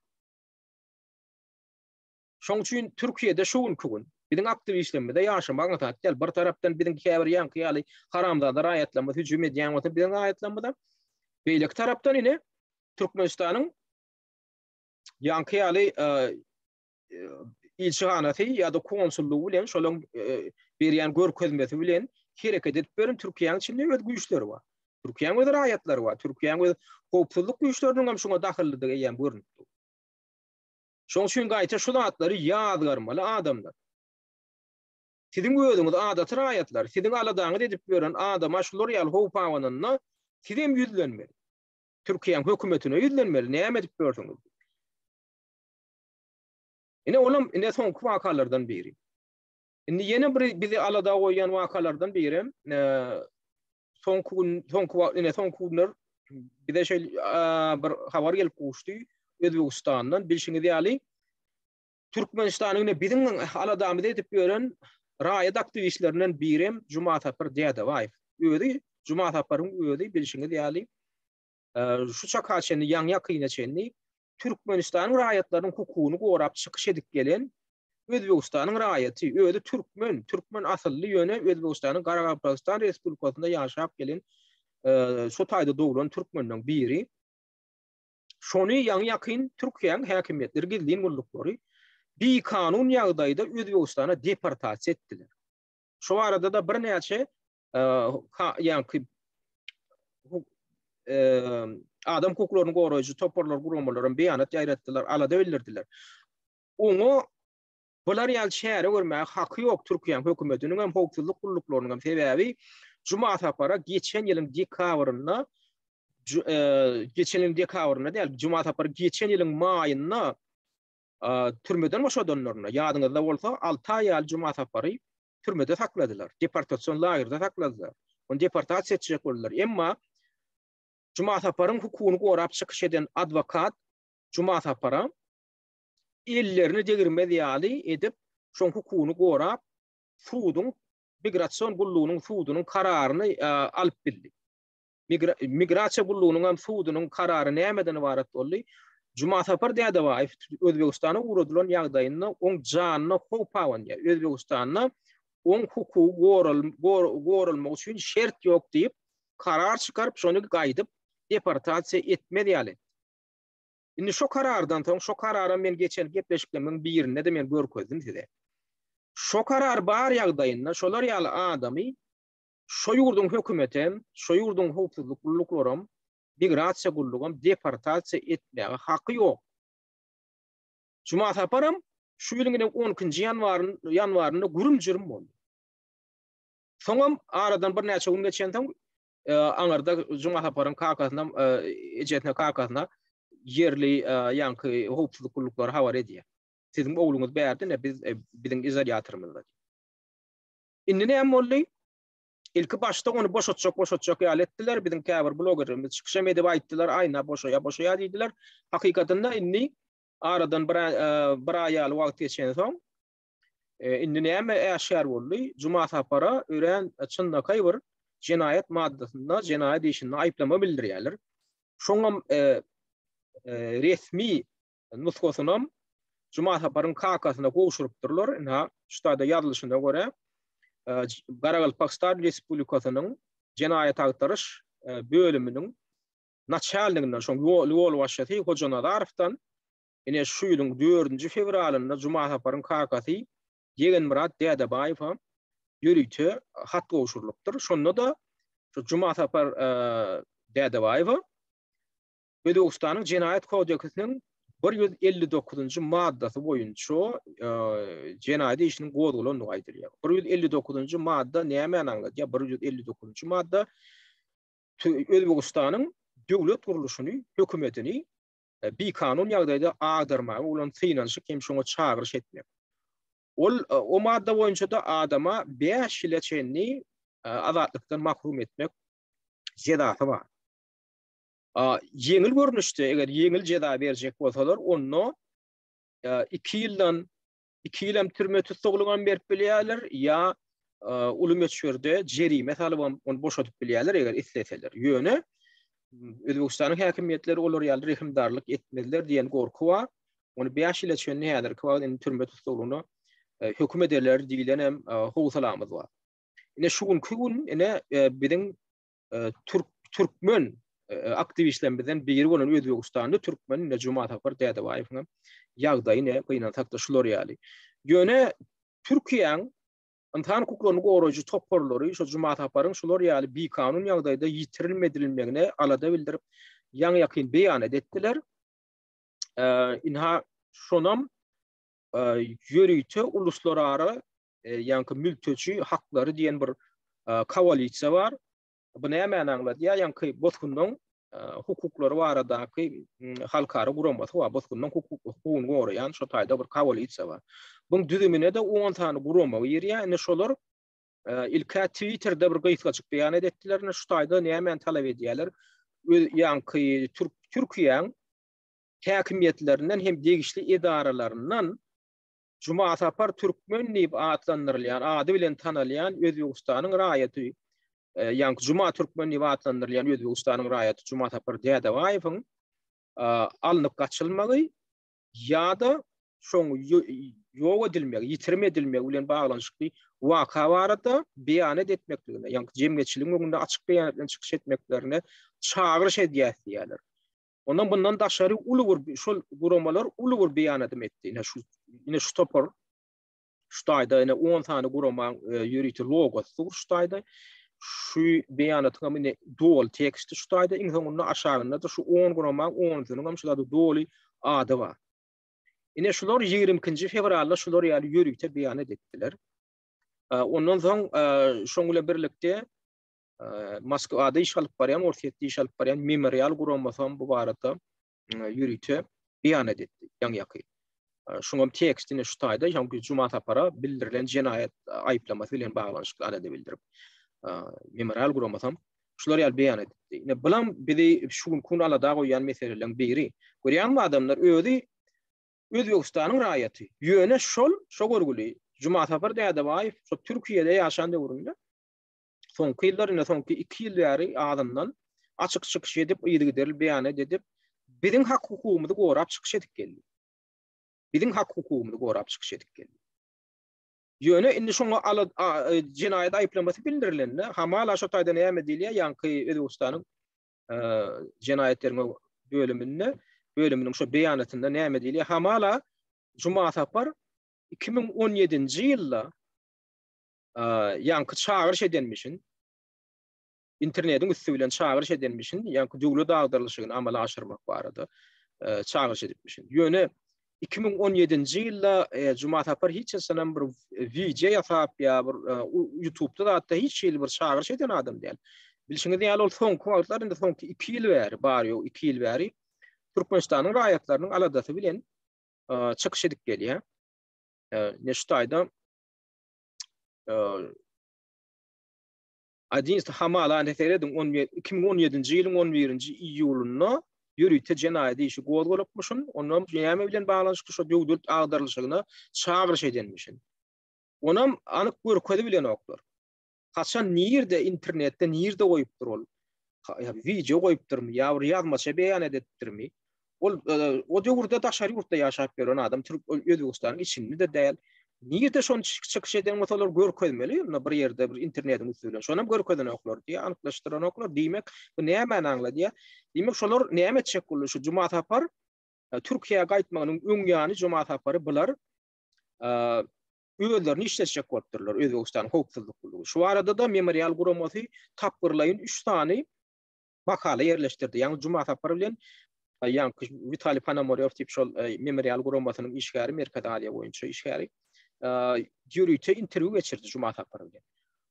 Şoň üçin Türkiýede şuun kugun biziň aktivistlerimiz ýaşamagyň tatgal bir tarapdan biziň käbir ýanky ýaly haramzada raýatlanma hüjüm edýän wagtda biziň raýatlanmada beýlek tarapdan ine Türkmenistanyň ýanky ýaly ilçihanaty ýa-da konsullugy bilen şolaň berýän görkezmesi bilen hereket edip berin Türkiýanyň içinde öz güýçleri bar. Türkiýanyň öz raýatlary bar. Türkiýanyň öz howpsuzlyk güýçleriniň hem şoňa dahilligine ýa görnüpdi. Şoň üçin gaýta şu zatlary ýazgarmaly adamlar. Siziň özüňiz adaty raýatlar, siziň aladaňyz edip beren adama şular ýaly howpawanyny sizem ýüzlenmeli. Türkiýanyň hökümetine ýüzlenmeli. Näme edip berdiňiz? Ine olam ine soňky wakalardan biri. Indi ýene bir bizi alada goýan wakalardan biri, soňky günler bize şeýle bir habar gelip goşdy. Özbegistandan bilşiňiz ýaly Türkmenistanyň biziň aladamy edip beren raýat aktivistlerinden biri Jumat Apar Diýadabaýew. Öýdi Jumat Aparyň öýdi bilşiňiz ýaly şu çakaçyny ýaňy ýakyna çenli Türkmenistanyň raýatlarynyň hukugyny gorap çykyş edip gelen Özbegistanyň raýaty öýdi Türkmen asylly ýöne Özbegistanyň Garagapastan Respublikasynda ýaşap gelen şu taýda dogran türkmeniň biri. Şonu ýaňy ýakyn Türkiýanyň häkimetleri gildiň gullukları bir kanun ýagdaýda Özbegistana deportasiýa etdiler. Şu arada da bir näçe ýa-ni adam hukuklaryny goraýjy toparlar gurulmalaryň beýanat ýaýratdylar, alada bildirdiler. Onu bular ýaly şähere görmäge haky ýok Türkiýanyň hökümetiniň hem howpsuzlyk gulluklarının hem sebäbi Jumat Apara geçen ýylyň dekabryna geçen ýylyň dekabryna däl Jumat Apara geçen ýylyň maýyna türmeden boşadanlaryna ýadyňyzda bolsa 6 ay ýaly Jumat Apary türmede sakladylar. Deportasiýon lagerinde sakladylar. Onu deportasiýa etjek boldular. Emma Jumat Aparyň hukugyny gorap çykyş eden advokat Jumat Apara ellerini degirmez ýaly edip şoň hukugyny gorap suwdyň migrasiýon gullugynyň suwdynyň kararyny alyp bildi. Migrasiýa gullugynyň hem suwdynyň karary nämeden ibaret boldy? Jumat Apar Diýadabaýew Özbegistana uğradylan ýagdaýyny oň janyny howpawan ýa Özbegistana oň hukugy goralmak üçin şert ýok diýip karar çykaryp şonu gaýdyp deportasiýa etmedi ýaly. Indi şu karardan soň şu karara men geçen gepleşikleriň birinde de men görkezdim size. Şu karar bar ýagdaýynda şolar ýaly adamy şu ýurduň hökümetem, şu ýurduň howpsuzlyk gulluklarym, migrasiýa gullugam deportasiýa etmäge haky ýok. Jumat Aparam şu ýylyň 12-nji ýanwaryna gürüm-jürüm boldy. Soňam aradan bir näçe gün geçen soň aňarda Jumat Aparyň kakasyndan ejetine kakasyna yerli ýanky howpsuzlyk gullukları habar edýär. Siziň ogluňyz berdi ne biziň izolýatyrymyzda. Indi näme boldy? İlki başta onu boşatjak ýaly etdiler. Biziň käbir blogerimiz çykyş edip aýtdylar, aýna boşaýa diýdiler. Hakykatynda indi aradan bir ay ýaly wagt geçen soň indi näme äşär boldy? Jumat Apara ören çynlakay bir jinayet maddasynda jinayet işini aýplama bildirýärler. Şoňam resmi nusgasynam Jumat Aparyň kakasyna goşurypdyrlar. Ina ştada ýazylyşynda görä Garagapastan Respublikasynyň jinayet agtaryş bölüminiň naçalnygynyň şoň ýol başçysy Hojan Adarowdan ine şu ýylyň 4-nji fevralynda Jumat Aparyň kakasy Ýegenmurat Diýadabaýew ýürüýte hat goşurylypdyr. Şonda da şu Jumat Apar Diýadabaýew Özbegistanyň jinayet kodeksining 159-njy maddasy boýunça jinayet işiniň godulanyny aýdyrýar. 159-njy madda näme anlaýar? 159-njy madda Özbegistanyň döwlet guruluşyny, hökümetini bir kanun ýagdaýda agdarmagy, ulan synanşy kim şoňa çagyryş etmek. O madda boýunça da adama 5 ýyla çenli azatlykdan mahrum etmek jedasy bar. Yeňil görnüşde eger yeňil jeda berjek bolsalar onu 2 yıldan 2 yıl hem türme tuttuğulundan berip bilýärler ya ulu meçhurde jerime talyp onu boşatyp bilýärler eger isleseler. Ýöne Özbekistanyň häkimiýetleri olar ýaly rehimdarlyk etmediler diýen gorky bar. Onu 5 ýyla çenli häzir kwagyn türme tuttuğuluny höküm ederler diýilen hem howsalamyz bar. Ine şu gün ine biziň Türkmen aktivistlerimizden biri bolan Özbekistanda Türkmen ne Cumhuriyet Halk Partisi daýypyň ýagdaýy ne gyna takda şular ýaly. Ýöne Türkiýeň insan hukuklaryny goraýjy toparlary şu Cumhuriyet Halk Partisiň şular ýaly bir kanun ýagdaýda ýitirilmedirilmegine alada bildirip ýa ýakyn beýan etdiler. Inha şonam ýörüýte uluslarara ýa-ni mülteci haklary diýen bir koalisiýa bar. Bu näme aňlady? Ýa-ni bozgundan hukuklary baradaky halkara guramasy bar. Bozgundan hukukyny goraýan şu taýda bir koalisiýa bar. Buň düzümine de 10 tane gurama ýerýär. Ine şolar ilka Twitter'da bir gyýtgaçyk beýan etdiler. Şu taýda näme talap edýärler? Ýa-ni Türkiýeň häkimiýetlerinden hem degişli edaralaryndan Cumhuriyet Halk Partisi Türkmen diýip atlandyrylýan, ady bilen tanalýan Özbekistanyň raýaty, ýa-ni Cumhuriyet Türkmen diýip atlandyrylýan Özbekistanyň raýaty Cumhuriyet Halk Partisi daýypyň alnyp gaçylmagy ýa-da şoň ýok edilmegi, ýitirme edilmegi bilen baglanşykly waka barada beýan etmekdigine, ýa-ni jemgyýetçiligiň öňünde açyk beýan çykyş etmeklerine çagyryş edýärler. Ondan bundan daşary uly şol guramalar uly bir beýan etdi. Ine şu topar şu taýda ine 10 tane gurama ýörüýti logosu şu taýda şu beýanatyň ine dol teksti şu taýda iň soňunda aşagynda da şu 10 gurama 10 tanyň şolary doly ady bar. Ine şular 20-nji fevralda şular ýaly ýörüýte beýan etdiler. Ondan soň şoň bilen birlikde Moskwada iş alyp barýan, Ortaýetde iş alyp barýan memorial guramasam bu barada ýörüýte beýan etdi ýaňyaky. Şoňam tekstini şu taýda ýa-ni Cumhuriyet Halk Partisi bildirilen jenaýet aýplamasy bilen baglanşykly alada bildirip memorial guramasam şular ýaly beýan etdi. Ine bilen bizi şu gün alada goýan meselelerin biri. Görýänmi adamlar özi Özbekistanyň raýaty. Ýöne şo görgüli Cumhuriyet Halk Partisi daýyp şu Türkiýede ýaşandy urunda soňky ýyllar ine soňky 2 ýyl ýary adamdan açyk çykyş edip ýygyderil beýan edip biziň hak hukumymy gorap çykyş edip geldi. Biziň hak hukumymy gorap çykyş edip geldi. Ýöne indi şoňa jenaýat aýplamasy bildirilende hamala şo taýda näme edilýär? Ýa-ni Özbekistanyň jenaýetlerine bölüminiň şo beýanatynda näme edilýär? Hamala Cumhuriyet Halk Partisi 2017-nji ýylda ýa-ni çagyryş edilmişin internetiň üstü bilen çagyryş edilmişin ýa-ni döwlet agdarlyşygyny amala aşyrmak barada çagyryş edilmişin. Ýöne 2017-nji ýylda Cumhuriyet Halk Partisi hiç sanam bir video ýasap ýa bir YouTube'da da hatda hiç bir çagyryş eden adam diýil. Bilşiňiz ýaly ol soňky wagtlar indi soňky 2 ýyl bäri barýo 2 ýyl bäri Türkmenistanyň raýatlarynyň aladasy bilen çykyş edip gelýär. Neşe taýda Adinst hamala neferedin 2017-nji ýylyň 11-nji iýulunda ýörüýte jenaýat işi gozulupmuşyn, ondan näme bilen baglanşykly şo döwlet agdarlyşygyna çagyryş edilmişin. Onam anyk görkedi bilen oklar. Haçan nirde internetde nirde goýupdyr ol. Video goýupdyrmy, ýa bir ýazmaça beýan edipdirmi? O döwürde daşary ýurtda ýaşap beren adam Türk Özbekistanyň içinde de däl. Nirde şonu çykyş eden masalar görkezmeli, bir ýerde bir internetiň üstünden. Şonam görkezden oklar diýe anyklaşdyran oklar diýmek, bu näme aňlady diýe. Diýmek şolar näme etjekler şu Cumhuriyet Halk Partisi Türkiýe'ye gaýtmagynyň öňýany Cumhuriyet Halk Partisi bular öýlerini işletjek bolupdyrlar Özbekistanyň howpsuzlyk gurumy. Şu arada da memorial guramasy tapgyrlaýyn 3 tane makala ýerleşdirdi. Ýa-ni Cumhuriyet Halk Partisi bilen ýa-ni Vitaliy Ponomaryov diýip şol memorial guramasynyň işgäri Amerikada alýa boýunça işgäri ýörüýte interwiu geçirdi Cumhuriyet Halk Partisi bilen.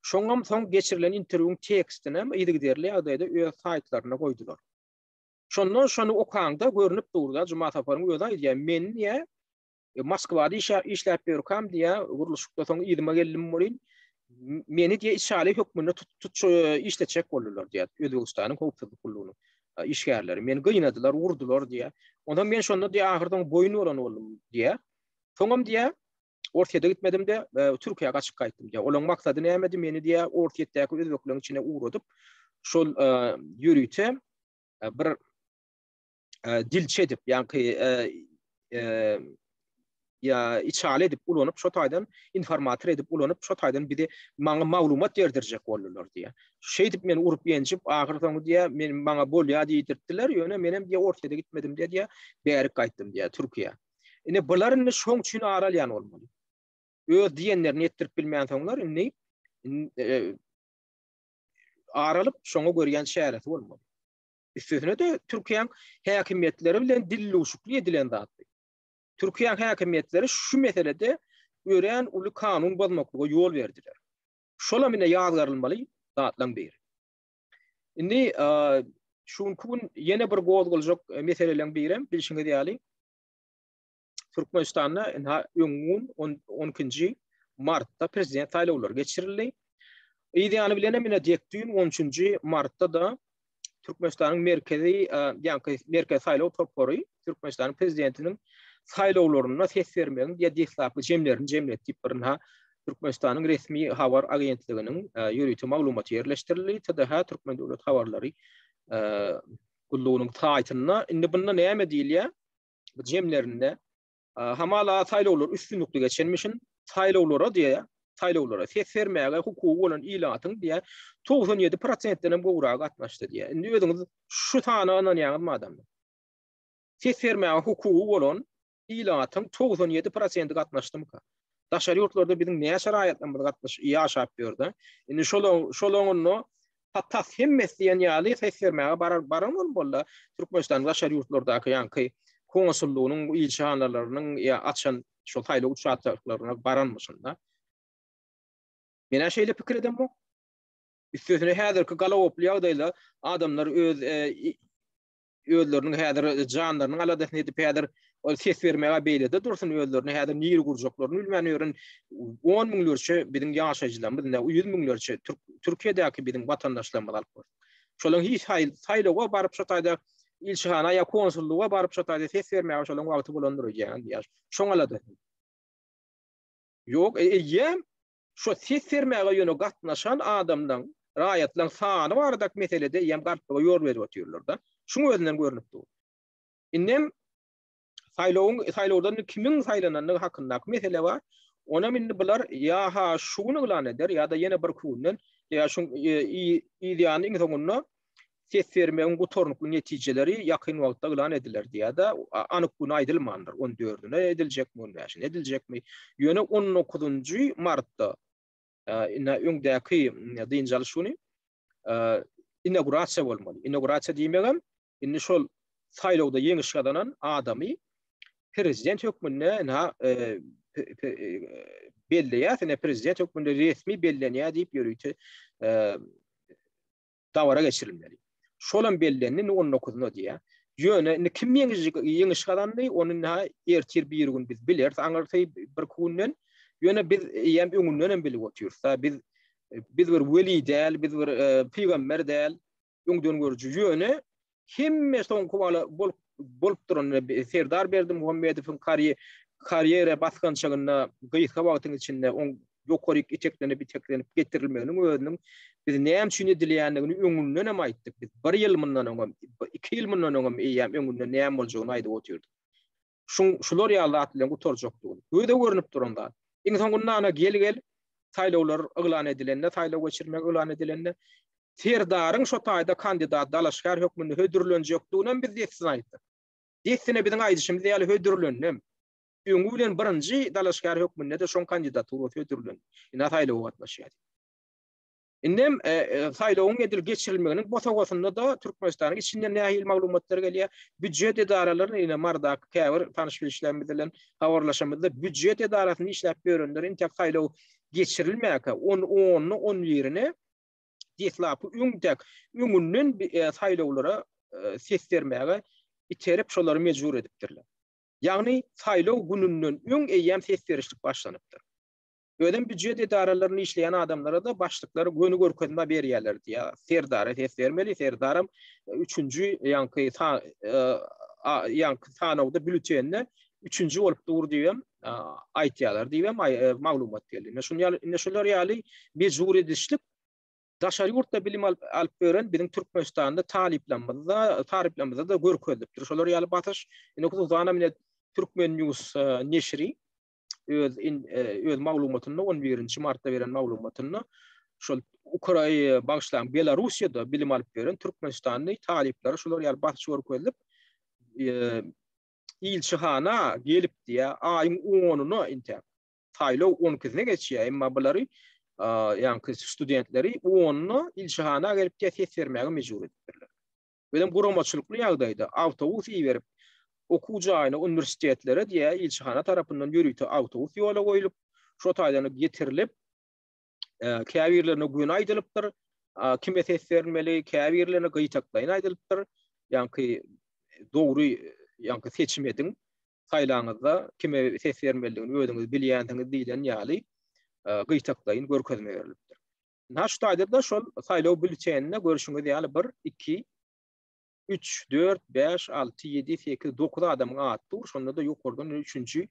Şoňam soň geçirilen interwiuň tekstini ýygyderli ýagdaýda öz saýtlaryna goýdular. Şondan şonu okanda görünüp durda Cumhuriyet Halk Partisiň öýden diýär men niýe Moskwada işläp berkam diýär guruluşykda soň ýylyma geldim borin meni diýär işaly hökmüne işletjek bolurlar diýär Özbekistanyň howpsuzlyk gurumy. işgärleri. Men gıynadılar, vurdular diye. Ondan men şonda diye ahırdan boyun olan oldum diye. Soňam diye ortaya gitmedim de Türkiýe'ye gaçyp gaýtdym diye. Olaň maksady näme meni diye ortaýetdäki özbekleriň içine uğradyp şol ýürüýte bir dilçe edip ya içale edip ulanyp şo taýdan informator edip ulanyp şo taýdan bir de maňa maglumat berdirjek bolurlar diye. Şeý edip meni urup ýenjip ahyrdan diye men maňa bolýa diýdirdiler. Ýöne menem diye ortaýa gitmedim diye bärik gaýtdym diye Türkiýe. Ine bularyň şoň üçin aralýan bolmaly. Öz diýenlerini etdirip bilmeýän soňlar inni aralyp şoňa görýän şähereti bolmaly. Üstüne de Türkiýeň häkimetleri bilen dilluşukly edilen zatdy. Türkiýeň häkimetleri şu meselede ören uly kanun bozmaklyga ýol berdiler. Şola mine ýazgarylmaly zatlaryň biri. Indi şunkun ýene bir gozguljak meselelerin biri bilşiňe diýäli. Türkmenistanda öňün 12-nji martda prezident saýlawlary geçirildi. Ýa-ni bilen mine diýekdiň 13-nji martda da Türkmenistanyň merkezi merkez saýlaw topary Türkmenistanyň prezidentiniň saýlawlaryna ses bermegin diýe diýsapy jemlerini jemletip birnha Türkmenistanyň resmi habar agentliginiň ýürüýte maglumaty ýerleşdirildi. Tadaha Türkmen döwlet habarlary gullugynyň taýtyna indi bunda näme diýilýär? Bu jemlerinde hamala saýlawlar üstünlükli geçenmişin saýlawlara diýe saýlawlara ses bermäge hukuky bolan ilatyň diýe 97%den gowrak gatnaşdy diýe. Indi özüňiz şu tanyny ýaňyr adamlar. Ses bermäge hukuky bolan ilatyň 97% gatnaşdym ka. Daşary ýurtlarda biziň näme şaraýatlar bilen ýaşap berdi. Indi şolaňyny hatta hemmesi ýani ýaly ses bermäge baran bolmaly. Türkmenistan daşary ýurtlardaky ýa-ni konsullugynyň ilçehanalarının ýa açan şol taýly uçatlaryna baranmyşynda. Men şeýle pikir edem bu. Üstüne häzirki galawoply ýagdaýda adamlar özleriniň häzir janlarynyň aladasyny edip häzir ol ses bermäge beýlede dursun özlerini häzir nir gurjaklaryny bilmän ýören 10 miňlerçe biziň ýaşaýjylarymyz, 100 miňlerçe Türkiýedäki biziň watandaşlarymyz alyp bar. Şolaň hiç saýlawa baryp şo taýda ilçehana ýa konsulluga baryp şo taýda ses bermäge şolaň wagty bolandyrýan diýär. Şoň aladasyny. Ýok, şu ses bermäge ýöne gatnaşan adamdan raýatlaryň sany bardak meselede ýem gartlyga ýol berip oturýarlar da. Şuň özünden görünüp dur. Innem saýlawdan kimiň saýlananyny hakynda mesele var. Ona minni bular ýa ha şuny bilen eder ýa-da ýene bir kunden ýa şu ideýanyň soňunda ses bermäň gutornukly netijeleri ýakyn wagtda bilen ediler diýe-de anyk gün aýdylmandyr. 14-üne ediljekmi, 15-ine ediljekmi? Ýöne 19-njy martda öňdäki diýinjal şuny inaugurasiýa bolmaly. Inaugurasiýa diýmegem indi şol saýlawda ýeňiş gadanan adamy prezident hökmünde belleýär, prezident hökmünde resmi bellenýär diýip ýürüýti dawara geçirilmeli. Şolan bellenni 19-na diýär. Ýöne kim ýeňiş gadandy, onu ertir bir gün biz biler, aňarty bir kunden ýöne biz ýem öňünden bilip otursa, biz bir weli däl, biz bir peýgamber däl, öňden görüjü ýöne hemme soňky bolup duran Serdar Berdimuhammedowyň kariyere baskan çagyna gyýyka wagtyň içinde on ýokaryk iteklenip getirilmeginiň özüniň biz näme üçin edilýändigini öňünden hem aýtdyk. Biz 1 ýyl mundan öňem, 2 ýyl mundan öňem ýa öňünden näme boljagyny aýdyp oturduk. Şular ýaly bilen gutorjakdygy. Öýde görünüp duranda. Iň soňunda ana gel saýlawlar yglan edilende, saýlaw geçirmek yglan edilende Serdaryň şo taýda kandidat dalaşgar hökmünde hödürlenjekdigini biz ýetsin aýtdyk. Ýetsine biziň aýdyşymyz ýaly hödürlendim. Öňü bilen birinji dalaşgar hökmünde de şoň kandidatury hödürlendi. Ina saýlaw gatnaşýar. Innem saýlawyň edil geçirilmeginiň bosagasynda da Türkmenistanyň içinden nähil maglumatlar gelýär. Büdjet edaralaryny ine mardak käbir tanyş bilişlerimiz bilen habarlaşamyzda büdjet edarasyny işläp berenler intek saýlaw geçirilmäke 10 ýerine diýslapy öňünden saýlawlara ses bermäge iterip şolary mejbur edipdirler. Ýagny saýlaw gününden öň eýýäm ses berişlik başlanypdyr. Ödem büdjet idaralaryny işleyen adamlara da başlıkları gönü görkezme berýärler diýär. Serdar vermeli, serdaram 3-nji ýanky sanawda bültenine 3-nji bolup dur diýem aýtýarlar diýem maglumat geldi. Şular ýaly mejbur edişlik daşary ýurtda bilim alyp beren bizim Türkmenistanda tariplemizde da görkezipdir. Şolar ýaly batyş uzana mine Türkmen News neşri öz maglumatyny 11-nji martda beren maglumatyny şol Ukraina bagşlayan Belarusiýada bilim alyp beren Türkmenistanyň talipleri şolar ýaly batyş görkezip ilçihana gelip diye ayın 10'unu inte Taylo 12'sine geçiyor. Emma bulary yani studentleri 10'unu ilçihana gelip test vermeye mecbur ettirler. Benim guramaçılıklı ýagdaýda awtobus berip okuwjy aýyna üniversitetlere diye ilçihana tarapyndan ýürüýti awtobus ýola goýulyp şo taýdany getirilip käbirlerine gün aýdylypdyr. Kime test vermeli, käbirlerine gyýtaklaýyn aýdylypdyr. Yani dogry yani seçim edin saylaňyzda kime ses vermelidigini özüňiz bilýändiňiz diýilen ýaly gyýtaklaýyn görkezme berilipdir. Naş taýda şol saylaw bültenine görüşüňiz ýaly 1 2 3 4 5 6 7 8 9 adamyň atdy. Şonda da ýokurdan 3-nji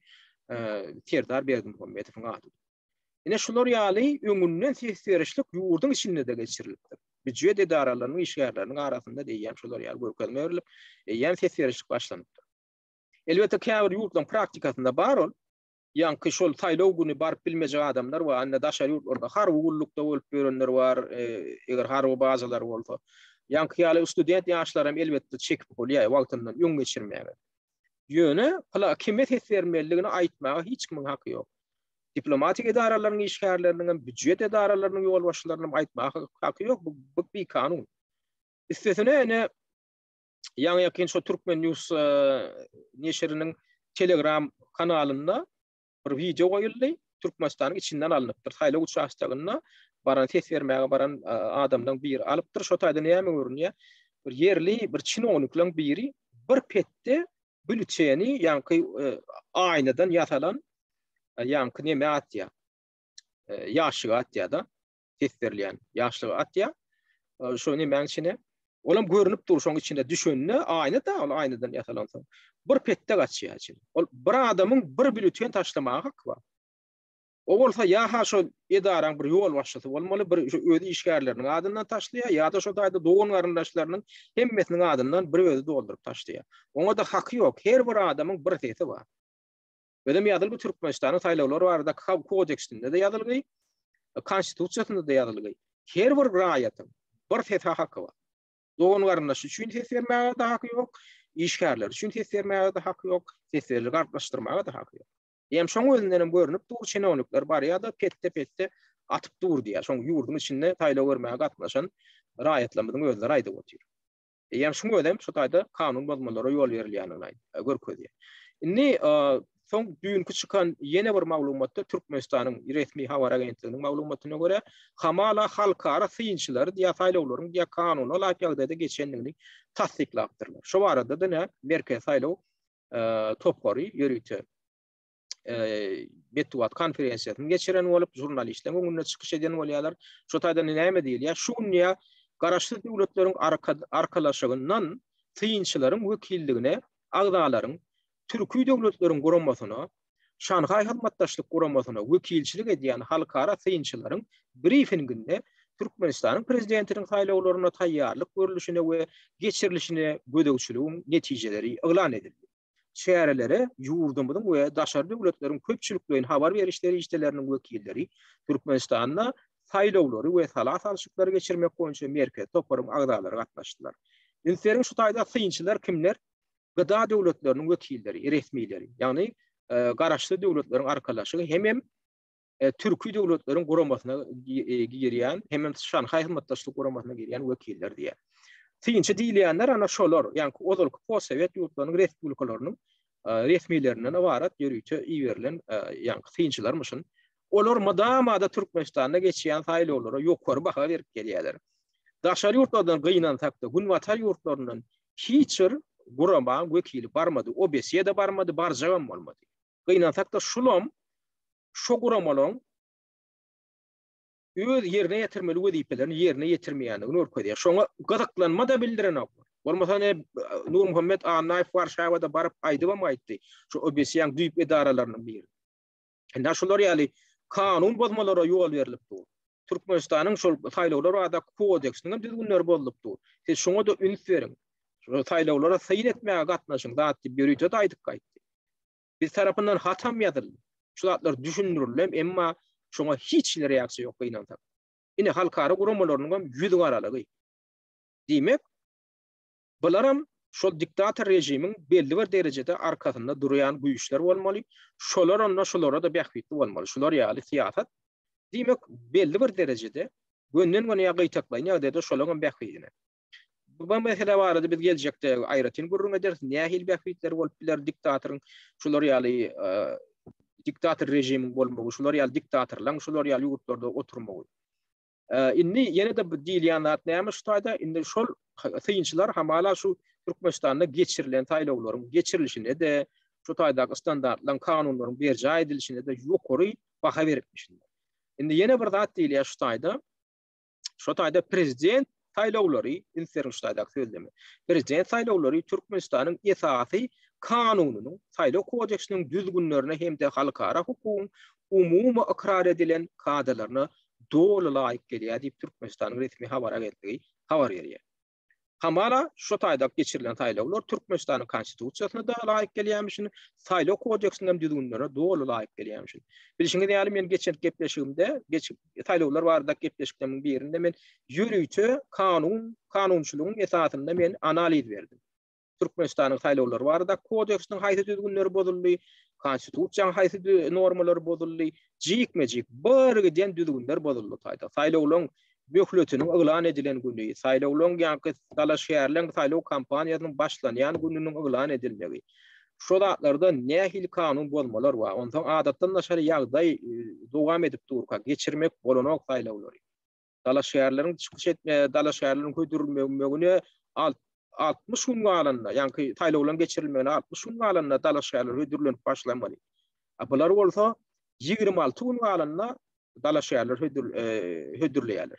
Serdar Berdimuhammedowyň aty. Ine şular ýaly öňünden ses verişlik ýurdun içinde de geçirilipdir. Büdjet idaralarynyň işgärleriniň arasynda diýýän şolar ýaly görkezme berilip ýa ses verişlik başlanypdyr. Elbette käbir ýurtlaryň praktikasyna bar ol. Ýa-ni şol taýlaw güni barıp bilmejek adamlar we anna daşary ýurtlarda harby gullukda bolup berenler bar, eger harby bazalar bolsa. Ýa-ni ýaly student ýaşlarym elbette çekip bolýar wagtyndan ýöň geçirmäge. Ýöne kime ses vermeliligini aýtmaga hiç kimiň haky ýok. Diplomatik idaralaryň işgärleriniň, büdjet idaralarynyň ýol başçylarynyň aýtmaga haky ýok. Bu bir kanun. Istisne yani yakin şu Türkmen News neşriniň Telegram kanalynda bir video goýuldy. Türkmenistanyň içinden alınıpdyr. Taýla uçaşdagyna baran ses vermäge baran adamdan bir alypdyr. Şo taýda näme görünýär? Bir yerli bir çinownikleň biri bir petde bülteni ýanky aýnadan ýasalan ýanky näme atýar? Ýaşlyk atýar-da ses berilýän ýaşlyk atýar. Şo näme içine olam görünüp dur şoň içinde düşenine aýna da ol aýnadan ýasalansa bir petde gaçýar. Ol bir adamyň bir bülten taşlamagy haky bar. O bolsa ýa şol idaraň bir ýol başçysy bolmaly, bir özi işgärleriniň adyndan taşlaýar, ýa-da şo taýda dogan garyndaşlarynyň hemmesiniň adyndan bir özi doldurup taşlaýar. Oňa da haky ýok. Her bir adamyň bir sesi bar. Benim ýadyl bu Türkmenistanyň taýlawlary barada kodeksinde de ýazylgy, konstitusiýasynda da ýazylgy. Her bir raýatyň bir sesi haky bar. Dogan garyndaşy üçin ses vermäge de haky ýok, işgärler üçin ses vermäge de haky ýok, sesleri gartlaşdyrmaga da haky ýok. Hem şoň özünden görünüp dur çenownikler bar ýa-da petde atyp dur diýär. Şoň ýurdun içinde taýlaw bermäge gatnaşan raýatlarymyzyň özleri aýdyp otur. Hem şoň ödem şu taýda kanun bozmalara ýol berilýänini görkezýär. Indi soň düňkü çykan ýene bir maglumatda Türkmenistanyň resmi habar agentliginiň maglumatyna görä hamala halkara syýynçylar diýär taýlawlaryň diýär kanun olarak ýagdaýda geçenligini tasdiklapdyrlar. Şo barada da merkez taýlaw topgory ýürüýti Bettuat konferensiýasyny geçiren bolup jurnalistler öňüne çykyş eden bolýarlar. Şo taýda näme diýilýär? Şuňa garaşly döwletleriň arkalaşygyndan syýynçylaryň wekilligine agdalaryň Türkiýe döwletleriň guramasyna, Şanhay Hyzmatdaşlyk guramasyna wekilçilik edýän halkara syýynçylaryň briefinginde Türkmenistanyň prezidentiniň taýlawlaryna taýýarlyk görülüşine we geçirilişine gödegçiligiň netijeleri elan edildi. Şäherlere ýurdumyzyň we daşary döwletleriň köpçülikligiň habar berişleri işleriniň wekilleri Türkmenistanda taýlawlary we salat alşyklary geçirmek boýunça merkez toparyň agdalary gatnaşdylar. Ünseriniň şu taýda syýynçylar kimler? Gıda döwletleriniň wekilleri, resmileri, ýani garaşly döwletleriň arkalaşygy hem Türkiýe döwletleriň guramasyna girýän, hem Şanhay Hyzmatdaşlyk guramasyna girýän wekiller diýär. Syýynçy diýilýänler ana şolar, ýani ozalky postsowet ýurtlarynyň respublikalarynyň resmilerinden ibaret ýürüýçi iýerilen ýani syýynçylarmyşyn. Olar madamada Türkmenistanda geçýän taýlawlara ýokary baha berip gelýärler. Daşary ýurtlardan gyýnan takda günwatar ýurtlarynyň hiçbir gurama wekili barmady, OBS-ye de barmady, barjagam bolmady. Gyýnan takda şulam şo guramalaryň öz yerine yetirmeli wezipelerini yerine yetirmeýändigini örtükdiýär. Şoňa gazaklanma da bildiren oklar. Bolmasa Nur Muhammed Annaýew Warşawada baryp aýdybam aýtdy. Şu OBSYň düýp edaralarynyň biri. Enda şolar ýaly kanun bozmalara ýol berilipdi. Türkmenistanyň şol saýlawlar wada kodeksiniň düzgünleri bolupdy. Siz şoňa da üns beriň. Şu saýlawlara syýyn etmäge gatnaşyň zatdy berýär de aýdyk gaýtdy. Biz tarapyndan hatam ýazyldy. Şulatlar düşündirilem, emma şoňa hiç reaksiýa ýok gynantak. Ine halkara gurumalarynyň ýüzü garalygy. Diýmek, bularam şol diktator rejimiň belli bir derejede arkasynda durýan güýçler bolmaly. Şolar onda şolara da bähbitli bolmaly. Şolar ýaly siýasat. Diýmek, belli bir derejede gönden göne gaýtaklaýan ýagdaýda şolaryň bähbitine. Bu mesele barada biz geljekde aýratyn gurrun ederiz. Nähil bähbitler bolup biler diktatoryň şolar ýaly diktator rejimi bolmagy, şolar ýaly diktatorlaň, şolar ýaly ýurtlarda oturmagy. Inni ýene de bu diýilýänler näme şutaýda indi şol syýynçylar hamala şu Türkmenistanda geçirilen taýlawlaryň geçirilişine de şu taýdaky standartlaryň kanunlaryň berja edilişine de ýokary baha beripmişler. Indi ýene bir zat diýilýär şu taýda prezident taýlawlary inserin şu taýdaky sözlemi. Prezident taýlawlary Türkmenistanyň esasy kanunynyň saýlaw kodeksiniň düzgünlerine hem de halkara hukukyň umumy ikrar edilen kadrlaryna dolu laýyk gelýär diýip Türkmenistanyň resmi habar agentligi habar berýär. Hamala şu taýda geçirilen taýlawlar Türkmenistanyň konstitusiýasyna da laýyk gelýärmişin, saýlaw kodeksiniň düzgünlerine dolu laýyk gelýärmişin. Bilişiňiz ýaly men geçen gepleşigimde, taýlawlar barada gepleşikden birinde men ýürüýçi kanunçylygyň esasynda men analiz berdim. Türkmenistanyň taýlawlary barada kodeksiniň haýsy düzgünleri bozuldy, konstitusiýaň haýsy normalary bozuldy, jikmejik birgiden düzgünler bozuldy taýda. Taýlawlaryň bökletiniň eglan edilen güni, saýlawlaryň ýa-da dalaşýarlyň saýlaw kampaniýasynyň başlanýan gününiň eglan edilmegi. Şu zatlarda nähil kanun bolmalar bar. Ondan adatdan naşar ýagdaý dowam edip durka geçirmek bolanok saýlawlary. Dalaşýarlaryň çykyş etme, dalaşýarlaryň köýdürilmegine 60 gün galanda, ýa-ni taýlawlaryň geçirilmegine 60 gün galanda dalaşýarlar köýdürilenip başlanmaly. Bular bolsa 26 gün galanda dalaşýarlar hödürleýärler.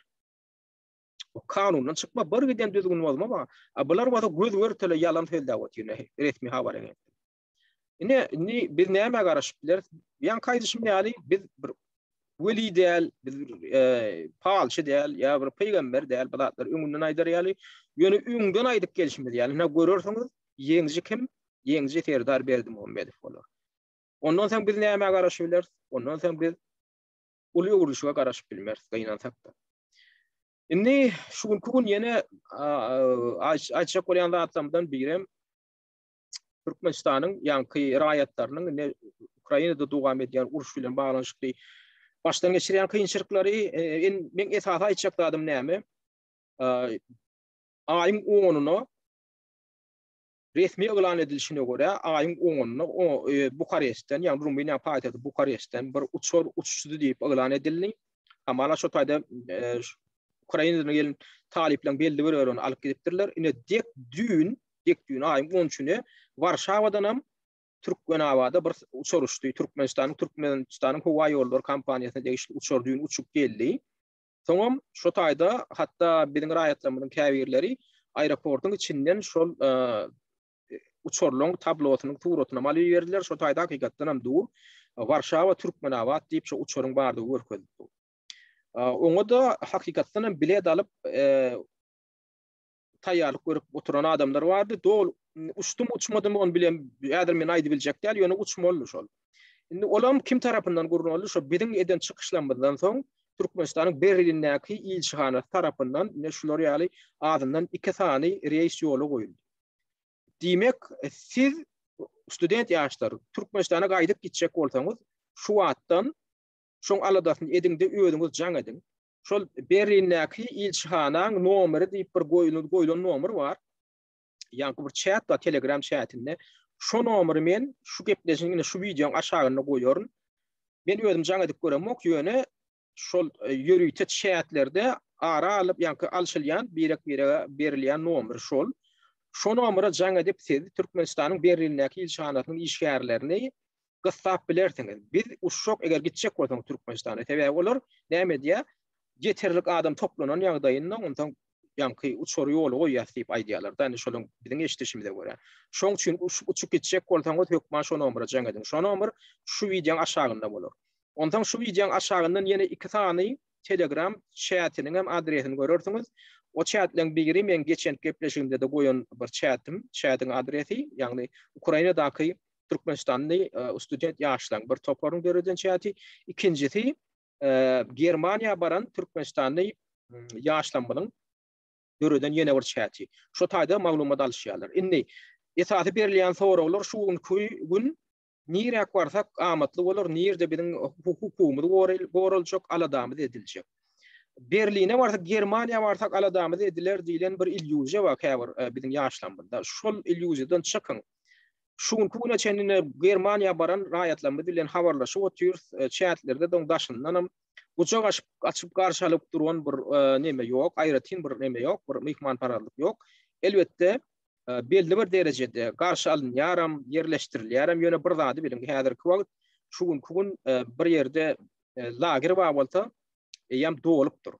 O kanundan çykma bir giden düzgün bolmama, bular wada göz görtele ýalan söýdäwet ýene resmi habar eden. Ine biz näme garaşyp biler? Ýa kaýdyşym ýaly biz bir weli däl, biz paýalçy däl, ýa bir peýgamber däl, bular öňünden aýdar ýaly, ýöne öňden aýdyp gelişimiz ýaly. Ne görürsiňiz, ýeňji kim? Ýeňji Serdar Berdimuhammedow bolar. Ondan soň biz näme garaşyp biler? Ondan soň biz uly uruşyga garaşyp bilmeris gaýnansak da. Indi şu gün ýene aýtjak bolýan zatlardan birem Türkmenistanyň ýa-ni raýatlarynyň Ukrainada dowam edýän uruş bilen baglanşykly başdan geçirýän kynçylyklary men esasy aýtjak dadym näme? Aýyň 10-uny resmi eglan edilişine göre aýyň 10-uny Bukarestden, ýa-ni Rumeniýa paýtagy Bukarestden bir uçuşdy diýip eglan edildi. Hamala şu taýda Ukraina'dan gelen talipler belli bir ören alıp gidipdirler. Ine dek düğün aýyň 13-üne Warşawadan hem Türkmenawada bir uçuruşdy. Türkmenistanyň howa ýolları kampaniýasyna degişli uçur düğün uçup geldi. Soňam şu taýda hatda biziň raýatlarymyzyň käbirleri aeroportyň içinden şol uçurlaryň tablosynyň suratyna maly berdiler. Şu taýda hakykatdan hem dur Warşawa Türkmenawat diýip şu uçuryň bardygy görkezdi. Oňa da hakykatdan bilet alyp taýýarlyk görüp oturan adamlar bardy. Dol uçdum uçmadym onu bilen ýa-da men aýdyp biljek däl, ýöne uçmaly şol. Indi olam kim tarapyndan gurulmaly? Şo biziň eden çykyşlanmadan soň Türkmenistanyň Berlindäki ilçihana tarapyndan şular ýaly adından 2 sany reýs ýolu goýuldy. Diýmek, siz student ýaşlary Türkmenistana gaýdyp gitjek bolsaňyz, şu wagtdan şoň aladasyň edinde öýüňiz jaň edin. Şol Berlindäki ilçihanaň nomeri diýip bir goýulan nomer bar. Ýa-ni bir chat da Telegram chatinde şu nomeri men şu gepleşigini şu videoň aşagyna goýaryn. Men öýdüm jaň edip göremok ýöne şol ýörüýte chatlerde ara alyp ýa-ni alşylýan birek-birege berilýän nomer şol. Şu nomera jaň edip siz Türkmenistanyň Berlindäki ilçihanasynyň işgärlerini gysap bilersiňiz. Biz uşşok eger gitjek bolsaň Türkmenistana tebäk bolar. Näme diýär? yeterlik adam toplanan ýagdaýynda ondan ýanky uçur ýoly goýýar aýdýalar. Yani şolun biziň eşitişimizde görä. Şoň üçin uçup gitjek bolsaňyz hökman şo nomera jaňadyň. Şo nomer şu wideoň aşagynda bolar. Ondan şu wideoň aşagyndan ýene 2 tany Telegram chatiniň hem adresini görürsüňiz. O chatleň biri men geçen gepleşigimde de goýan bir chatyň adresi, ýagny Ukrainadaky Türkmenistanly student ýaşlaryň bir toplaryň berýän chaty. İkincisi Germaniýa baran Türkmenistanly ýaşlamynyň berýän ýene bir chaty. Şo taýda maglumat alýarlar. Indi esasy berilýän soralar şu gün nirek barsak amatly bolar, nirde biziň hukumymyz goraljak, aladamy ediljek. Berline barsak, Germaniýa barsak aladamy ediler diýilen bir illüziýa bar käbir biziň ýaşlamynda. Şol illüziýadan çykyň. Şuň kuna çenine Germaniýa baran raýatlanma dilen habarlaşyp otyr chatlerde doňdaşyndan uçak açyp garşalyp duran bir neme ýok, aýratyn bir neme ýok, bir mehmanpararlyk ýok. Elbetde belli bir derejede garşalynýaram, yerleşdirilýäram ýöne bir zady bilen häzirki wagt şuň bir ýerde lager bar bolsa ýam dolup dur.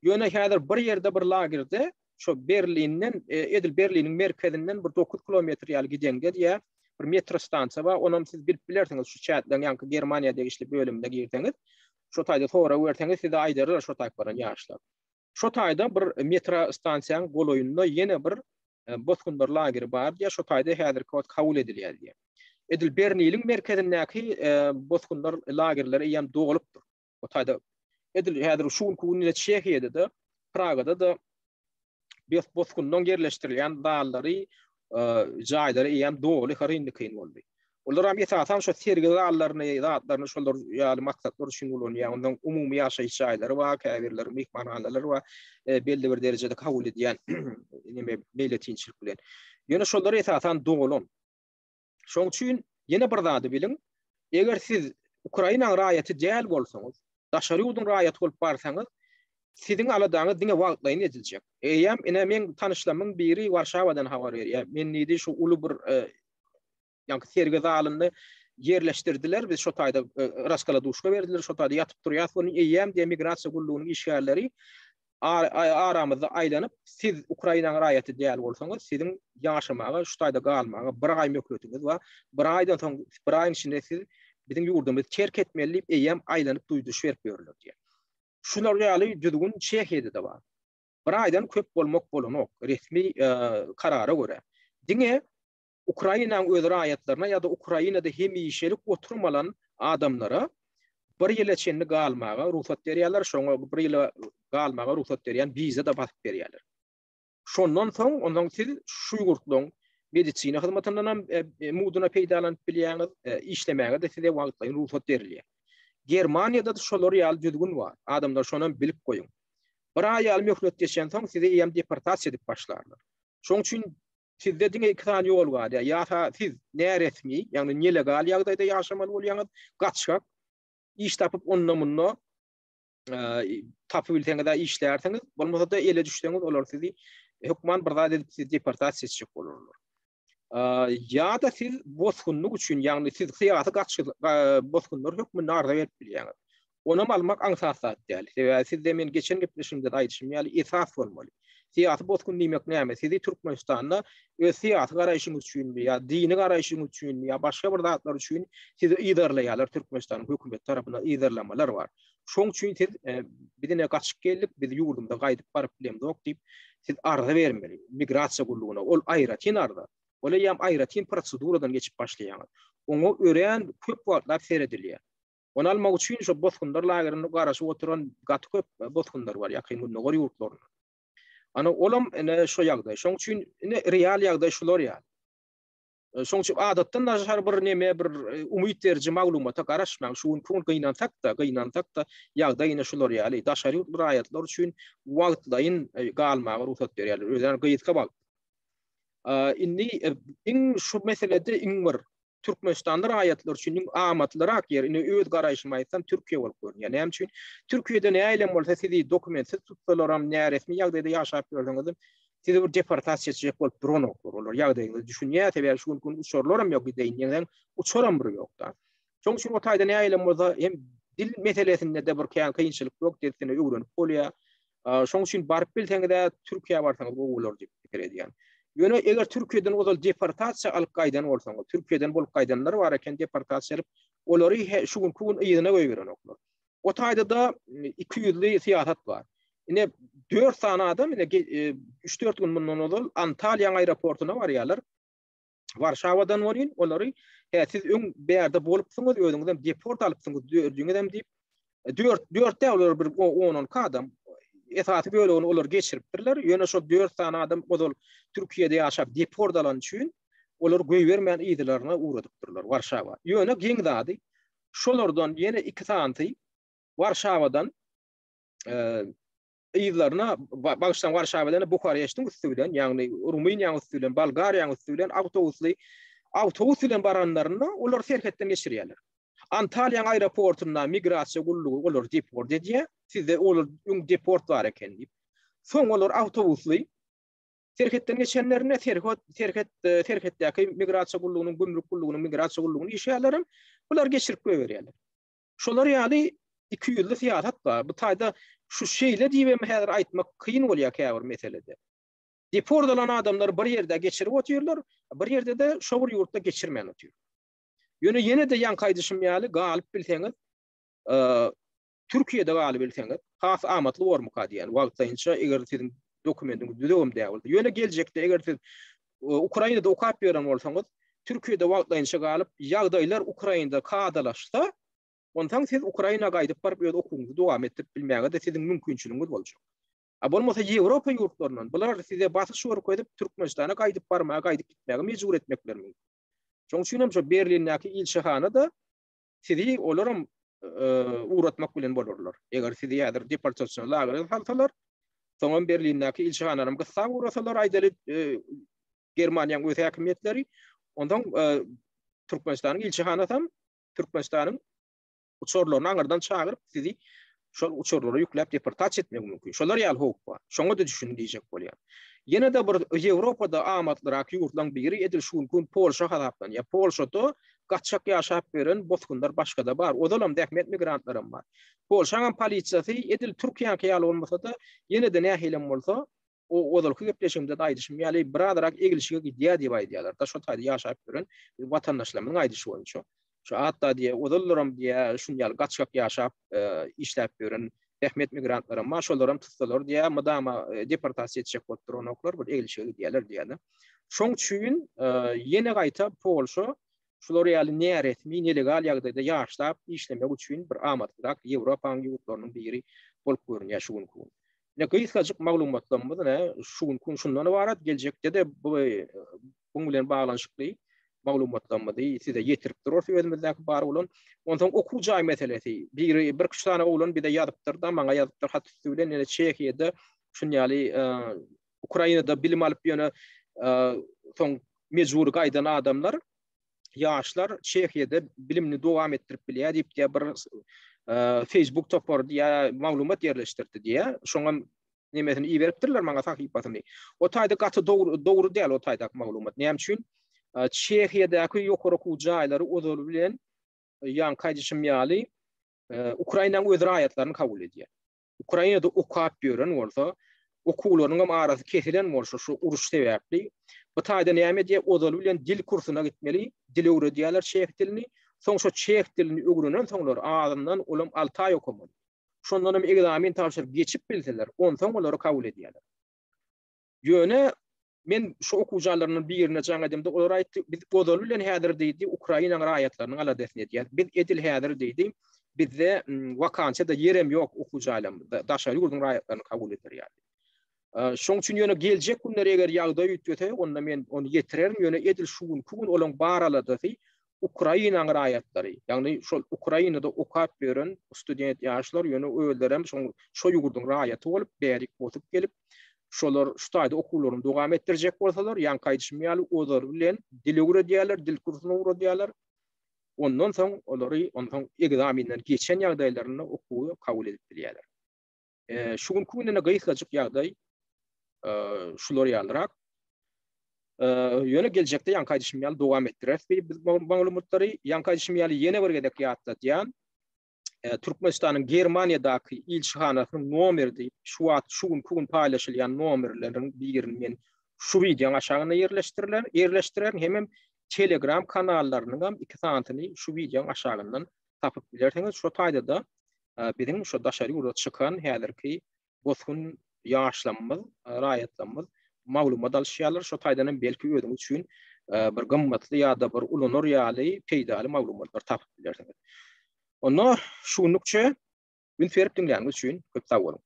Ýöne häzir bir ýerde bir lagerde şo Berlinden Berliniň merkezinden bir 9 kilometr ýaly gideňde diýä bir metro stansiýa bar. Onuň siz bilip bilersiňiz şu chatden ýanky Germaniýa degişli bölümde girseňiz, şo taýda sonra öwrteňiz size aýdyrlar şo taýp baran ýaşlar. Şo taýda bir metro stansiýaň goloýunda ýene bir bozgunlar lageri bar diýe şo taýda häzirki wagt kabul edilýär diýe. Berliniň merkezindäki bozgunlar lagerleri ýam dolup dur. O taýda häzir şuň kunile Çekiýede de Pragada da bozgundan yerleşdirilýän dallary jaýlary ýam dolu haryndy kyn boldy. Olar hem ýetasan şo sergi zatlaryny şolar ýaly maksatlar üçin ulanýar. Ondan umumy ýaşaýyş jaýlary we käbirler, mehmanhanalar we belli bir derejede kabul edilýän neme meýletinçilik bilen. Ýöne şolary ýetasan dolan. Şoň üçin ýene bir zady biliň. Eger siz Ukraina raýaty däl bolsaňyz, daşary ýurdun raýaty bolup barsaňyz, siziň aladaňyz diňe wagtlaýyn ediljek. Eýem ine men tanışlamyň biri Warşawadan habar berýär. Men nidi şu uly bir ýanky sergi zalyny yerleşdirdiler. Biz şo taýda raskala duşga berdiler. Şo taýda ýatyp durýar. Ony eýem emigrasiýa gullugynyň işgärleri aramyzda aýlanyp, siz Ukraina raýaty däl bolsaňyz, siziň ýaşamaga, şu taýda galmaga bir aý möhletiniz we bir aýdan soň bir aýyň içinde siz biziň ýurdumyzy terk etmeli diýip eýem aýlanyp duýduş berip berilýär diýär. Şular ýaly düzgün Çekiýede de bar. Bir aýdan köp bolmak bolanok resmi karara görä. Diňe Ukrainanyň öz raýatlaryna ýa-da Ukrainada hemişelik oturmalan adamlara bir ýyl içinde galmaga ruhsat berýärler, şoňa bir ýyl galmaga ruhsat berýän viza da basyp berýärler. Şondan soň ondan siz şu ýurtlaryň medisina hyzmatynyň hem muduna peýdalanyp bilýäňiz işlemäge de size wagtlaýyn ruhsat berilýär. Germaniýada da şolar ýaly düzgün bar. Adamlar şonu bilip goýun. Bir aý ýaly möhlet geçen soň size ýem deportasiýa edip başlarlar. Şoň üçin sizde diňe 2 tane ýol bar. Ýa-da siz näresmi, ýagny nelegal ýagdaýda ýaşamaly bolýaňyz, gaçşak iş tapyp ondan mundan tapyp bilseňiz işlärsiňiz, bolmasa da ele düşseňiz olar sizi hökman bir zat edip deportasiýa etjek bolarlar. Ya da siz bozgunlyk üçin, ýagny siz syýasy bozgunlar hökmüni arda berip bilýäňiz. Onu almak aňsasat däl. Siz de men geçen gepleşimde aýdyşym, ýaly esas bolmaly. Syýasy bozgun diýmek näme? Sizi Türkmenistanda öz syýasy garaýşyňyz üçin ýa dini garaýşyňyz üçin ýa başga bir zatlar üçin sizi ýerlerleýärler. Türkmenistan hökümet tarapyndan ýerlemalar bar. Şoň üçin siz bizine gaçyp geldik, biz ýurdumda gaýdyp baryp bilemdik diýip siz arda bermeli. Migrasiýa gullugyna ol aýratyn arda. Ola ýam aýratyn proseduradan geçip başlaýaňyz. Oňa ören köp wagtlar seredilýär. Onu almak üçin şo bozgunlar lagerini garaşyp oturan gaty köp bozgunlar bar ýakyn ýurtlar ýurtlaryna. Ana olam şo ýagdaý. Şoň üçin real ýagdaý şular ýaly. Şoň üçin adatdan naşar bir neme bir umyt berji maglumata garaşmaň. Şuň kun gynansak da ýagdaý şular ýaly. Daşary raýatlar üçin wagtlaýyn galmagy ruhsat berýärler. Özlerine gyýytka bak. Indi şu meselede bir Türkmenistan raýatlar üçin amatlary ýerine öz garaýşymy aýtsam Türkiýe bolup görünýär. Näme üçin? Türkiýede näýlem bolsa sizi dokumentsiz tutsalar näme resmi ýagdaýda ýaşap gördiňiz, sizi bir deportasiýa etjek bolup duranoklar. Olar ýagdaýyňyzy düşünýär, sebäbi şu gün uçurlar hem ýok diýen, uçuram bir ýok da. Şoň üçin o taýda näýlem bolsa hem dil meselesinde de bir kıyınçılık yok dediğine öğrenip bolya. Şoň üçin barıp bilseňiz Türkiýe barsaňyz bu bolar diýip pikir edýän. Ýöne eger Türkiýeden ozal deportasiýa alyp gaýdan bolsaňyz, Türkiýeden bolup gaýdanlar bar eken deportasiýa alyp olary şu gün kugun ýygyna goýberen oklar. O taýda da 200'li siýasat bar. Ine 4 sana adam ine 3-4 gün bundan ozal Antalya aeroportuna barýarlar. Warşawadan borin olary siz öň berde bolupsyňyz özüňizden deport alypsyňyz diýýäňizem diýip 4 däwler bir 10 adam esasy böyle olar geçiripdirler. Ýöne şo 4 tane adam ozal Türkiýede ýaşap deport alan üçin olar goýbermän ýygylaryna uğradypdyrlar Warşawa. Ýöne giň zady şolardan ýene 2 tanty Warşawadan ýygylaryna bagşlan Warşawadan Bukareştiň üstünden, ýagny Rumyniýanyň üstünden, Bolgariýanyň üstünden awtobus bilen baranlaryna olar serhetden geçirýärler. Antalya aeroportuna migrasiýa gullugy olar deport edýär. Sizde olar deport bar eken diýip. Soň olar awtobusly serhetden geçenlerine serhetdäki migrasiýa gullugynyň, gümrük gullugynyň, migrasiýa gullugynyň işgärlerim bular geçirip goýberýärler. Şolar ýaly 200'li siýasat bar. Bu taýda şu şeýle diýip häzir aýtmak kıyın bolýar käbir meselede. Deport alan adamlar bir ýerde geçirip oturýarlar, bir ýerde de şo bir ýurtda geçirmän oturýar. Ýöne ýene de ýan kaýdyşym ýaly galyp bilseňiz, Türkiýede galyp bilseňiz, has amatly bormuka diýen wagtynça eger siziň dokumentiňiz düzegim däwildi. Ýöne geljekde eger siz Ukrainada okap beren bolsaňyz, Türkiýede wagtynça galyp ýagdaýlar Ukrainada kadalaşsa, ondan siz Ukraina gaýdyp baryp öz okuwyňyzy dowam etdirip bilmäge de siziň mümkinçiligiňiz boljak. Bolmasa Ýewropa ýurtlarynyň bular size basyş berip koýup Türkmenistana gaýdyp barmagy, gaýdyp gitmäge mejbur etmekler mümkin. Şoň üçin hem şo Berlinnäki ilşahana da sizi olaram uğratmak bilen bolurlar. Eger sizi ýadyr deportasiýa lageryna salsalar, soňra Berlinnäki ilşahanalaryň gyssa uğrasalar aýdaly Germaniýanyň öz häkimetleri, ondan Türkmenistanyň ilşahanasy Türkmenistanyň uçurlaryny aňyrdan çagyryp sizi şol uçurlara ýükläp deportasiýa etmek mümkin. Şolar ýaly howp bar. Şoňa da düşün diýjek bolýar. Ýene de bir Ýewropada amatlyrak ýurtlaryň biri edil şu gün Polşa halapdan. Ya Polşada gaçak ýaşap beren bozkundar başga da bar. Odalam dähmet migrantlarym bar. Polşanyň polisiýasy edil Türkiýanyň ýaly bolmasa da ýene de nähilem bolsa o odalky gepleşimde de aýdyşym ýaly biradarak egilişige gidýär diýip aýdýarlar. Da şo taýda ýaşap beren watandaşlaryň aýdyşy boýunça. Şu hatta diye odallaram diye şunjal gaçak ýaşap işläp beren dähmet migrantlarym ma şolaram tutsalar diye madama deportasiýa etjek bolupdyr oklar bir egilişige gidýärler diýär. Şoň üçin ýene gaýta Polşa şolar ýaly näretmi nelegal ýagdaýda ýaşlap işlemek üçin bir amatlyrak Ýewropanyň ýurtlarynyň biri bolup görünýär şu gün. Ne gyýsaçyk maglumatlarymyz şu gün şundan ibaret geljekde de bu bilen baglanşykly maglumatlarymyzy size ýetirip durýar özümizdäki bar bolan. Ondan okuw jaý meselesi. Bir üç tane oğlan bir de ýazypdyr da, maňa ýazypdyr hat üstüne ne Çekiýede şunýaly Ukrainada bilim alyp ýöne soň mejbur gaýdan adamlar, ýaşlar Çekiýede bilimini dowam etdirip bilýär diýip bir Facebook topar diýä maglumat ýerleşdirdi diýä. Şoňa nemesini iýeripdirler maňa sahypasyny. O taýda gaty dogry däl o taýdaky maglumat. Näme üçin? Çekiýedäki ýokary okuw jaýlary ozaly bilen ýan kaýdyşym ýaly Ukrainanyň öz raýatlaryny kabul edýär. Ukrainada okap beren bolsa, okuwlarynyň arasy kesilen bolsa şu uruş sebäpli, bu taýda näme diýip ozaly bilen dil kursyna gitmeli, dil öwredýärler çek dilini, soň şo çek dilini öwrenen soňlar ağzyndan olam 6 aý okumady. Şondan hem egzamin tapşyryp geçip bilseler, ondan olary kabul edýärler. Ýöne men şu okuwjalarynyň birine jaň edimde olar aýtdy, biz ozaly bilen häzir diýdi Ukrainanyň raýatlarynyň aladysny edýär. Biz edil häzir diýdi, bizde wakansiýada ýerem ýok okuwjalarymyzda, daşary ýurdun raýatlaryny kabul etdirýär. Şoň üçin ýöne geljek günler eger ýagdaý ýetse, onda men onu ýetirerim. Ýöne edil şu gün olaň baraladysy Ukrainanyň raýatlary, ýagny şol Ukrainada okap beren student ýaşlar ýöne öýlerem şo ýurdun raýaty bolup, bärik botup gelip şolar şu taýda okuwlaryny dowam etdirjek bolsalar, ýan kaýdyşym ýaly olar bilen dil öwredýärler, dil kursyna öwredýärler. Ondan soň olary ondan egzaminden geçen ýagdaýlaryny okuwy kabul edip bilýärler. Şu gün gaýsaçyk ýagdaý şular ýalyrak. Ýöne geljekde ýan kaýdyşym ýaly dowam etdirer. Biz maglumatlary ýan kaýdyşym ýaly ýene bir gedek ýatda diýen Türkmenistan'ın Germanya'daki ilçihanasının nomeri şugun paylaşılan nomerlerin birini şu videonun aşağına yerleştirilen hem Telegram kanallarının iki tanetini şu videonun aşağından tapıp bilirsiniz. Şu tayda da bizim şu daşarı urda çıkan häzirki bozgun yaşlanmaz, rayetlanmaz maglumat alşýarlar. Şu taydanın belki ödüm üçün bir gymmatly ýa-da bir ulanur ýaly peýdaly maglumatlar tapıp bilirsiniz. Onu şunlukça gün ferip dinleýän üçün köp sag bolun.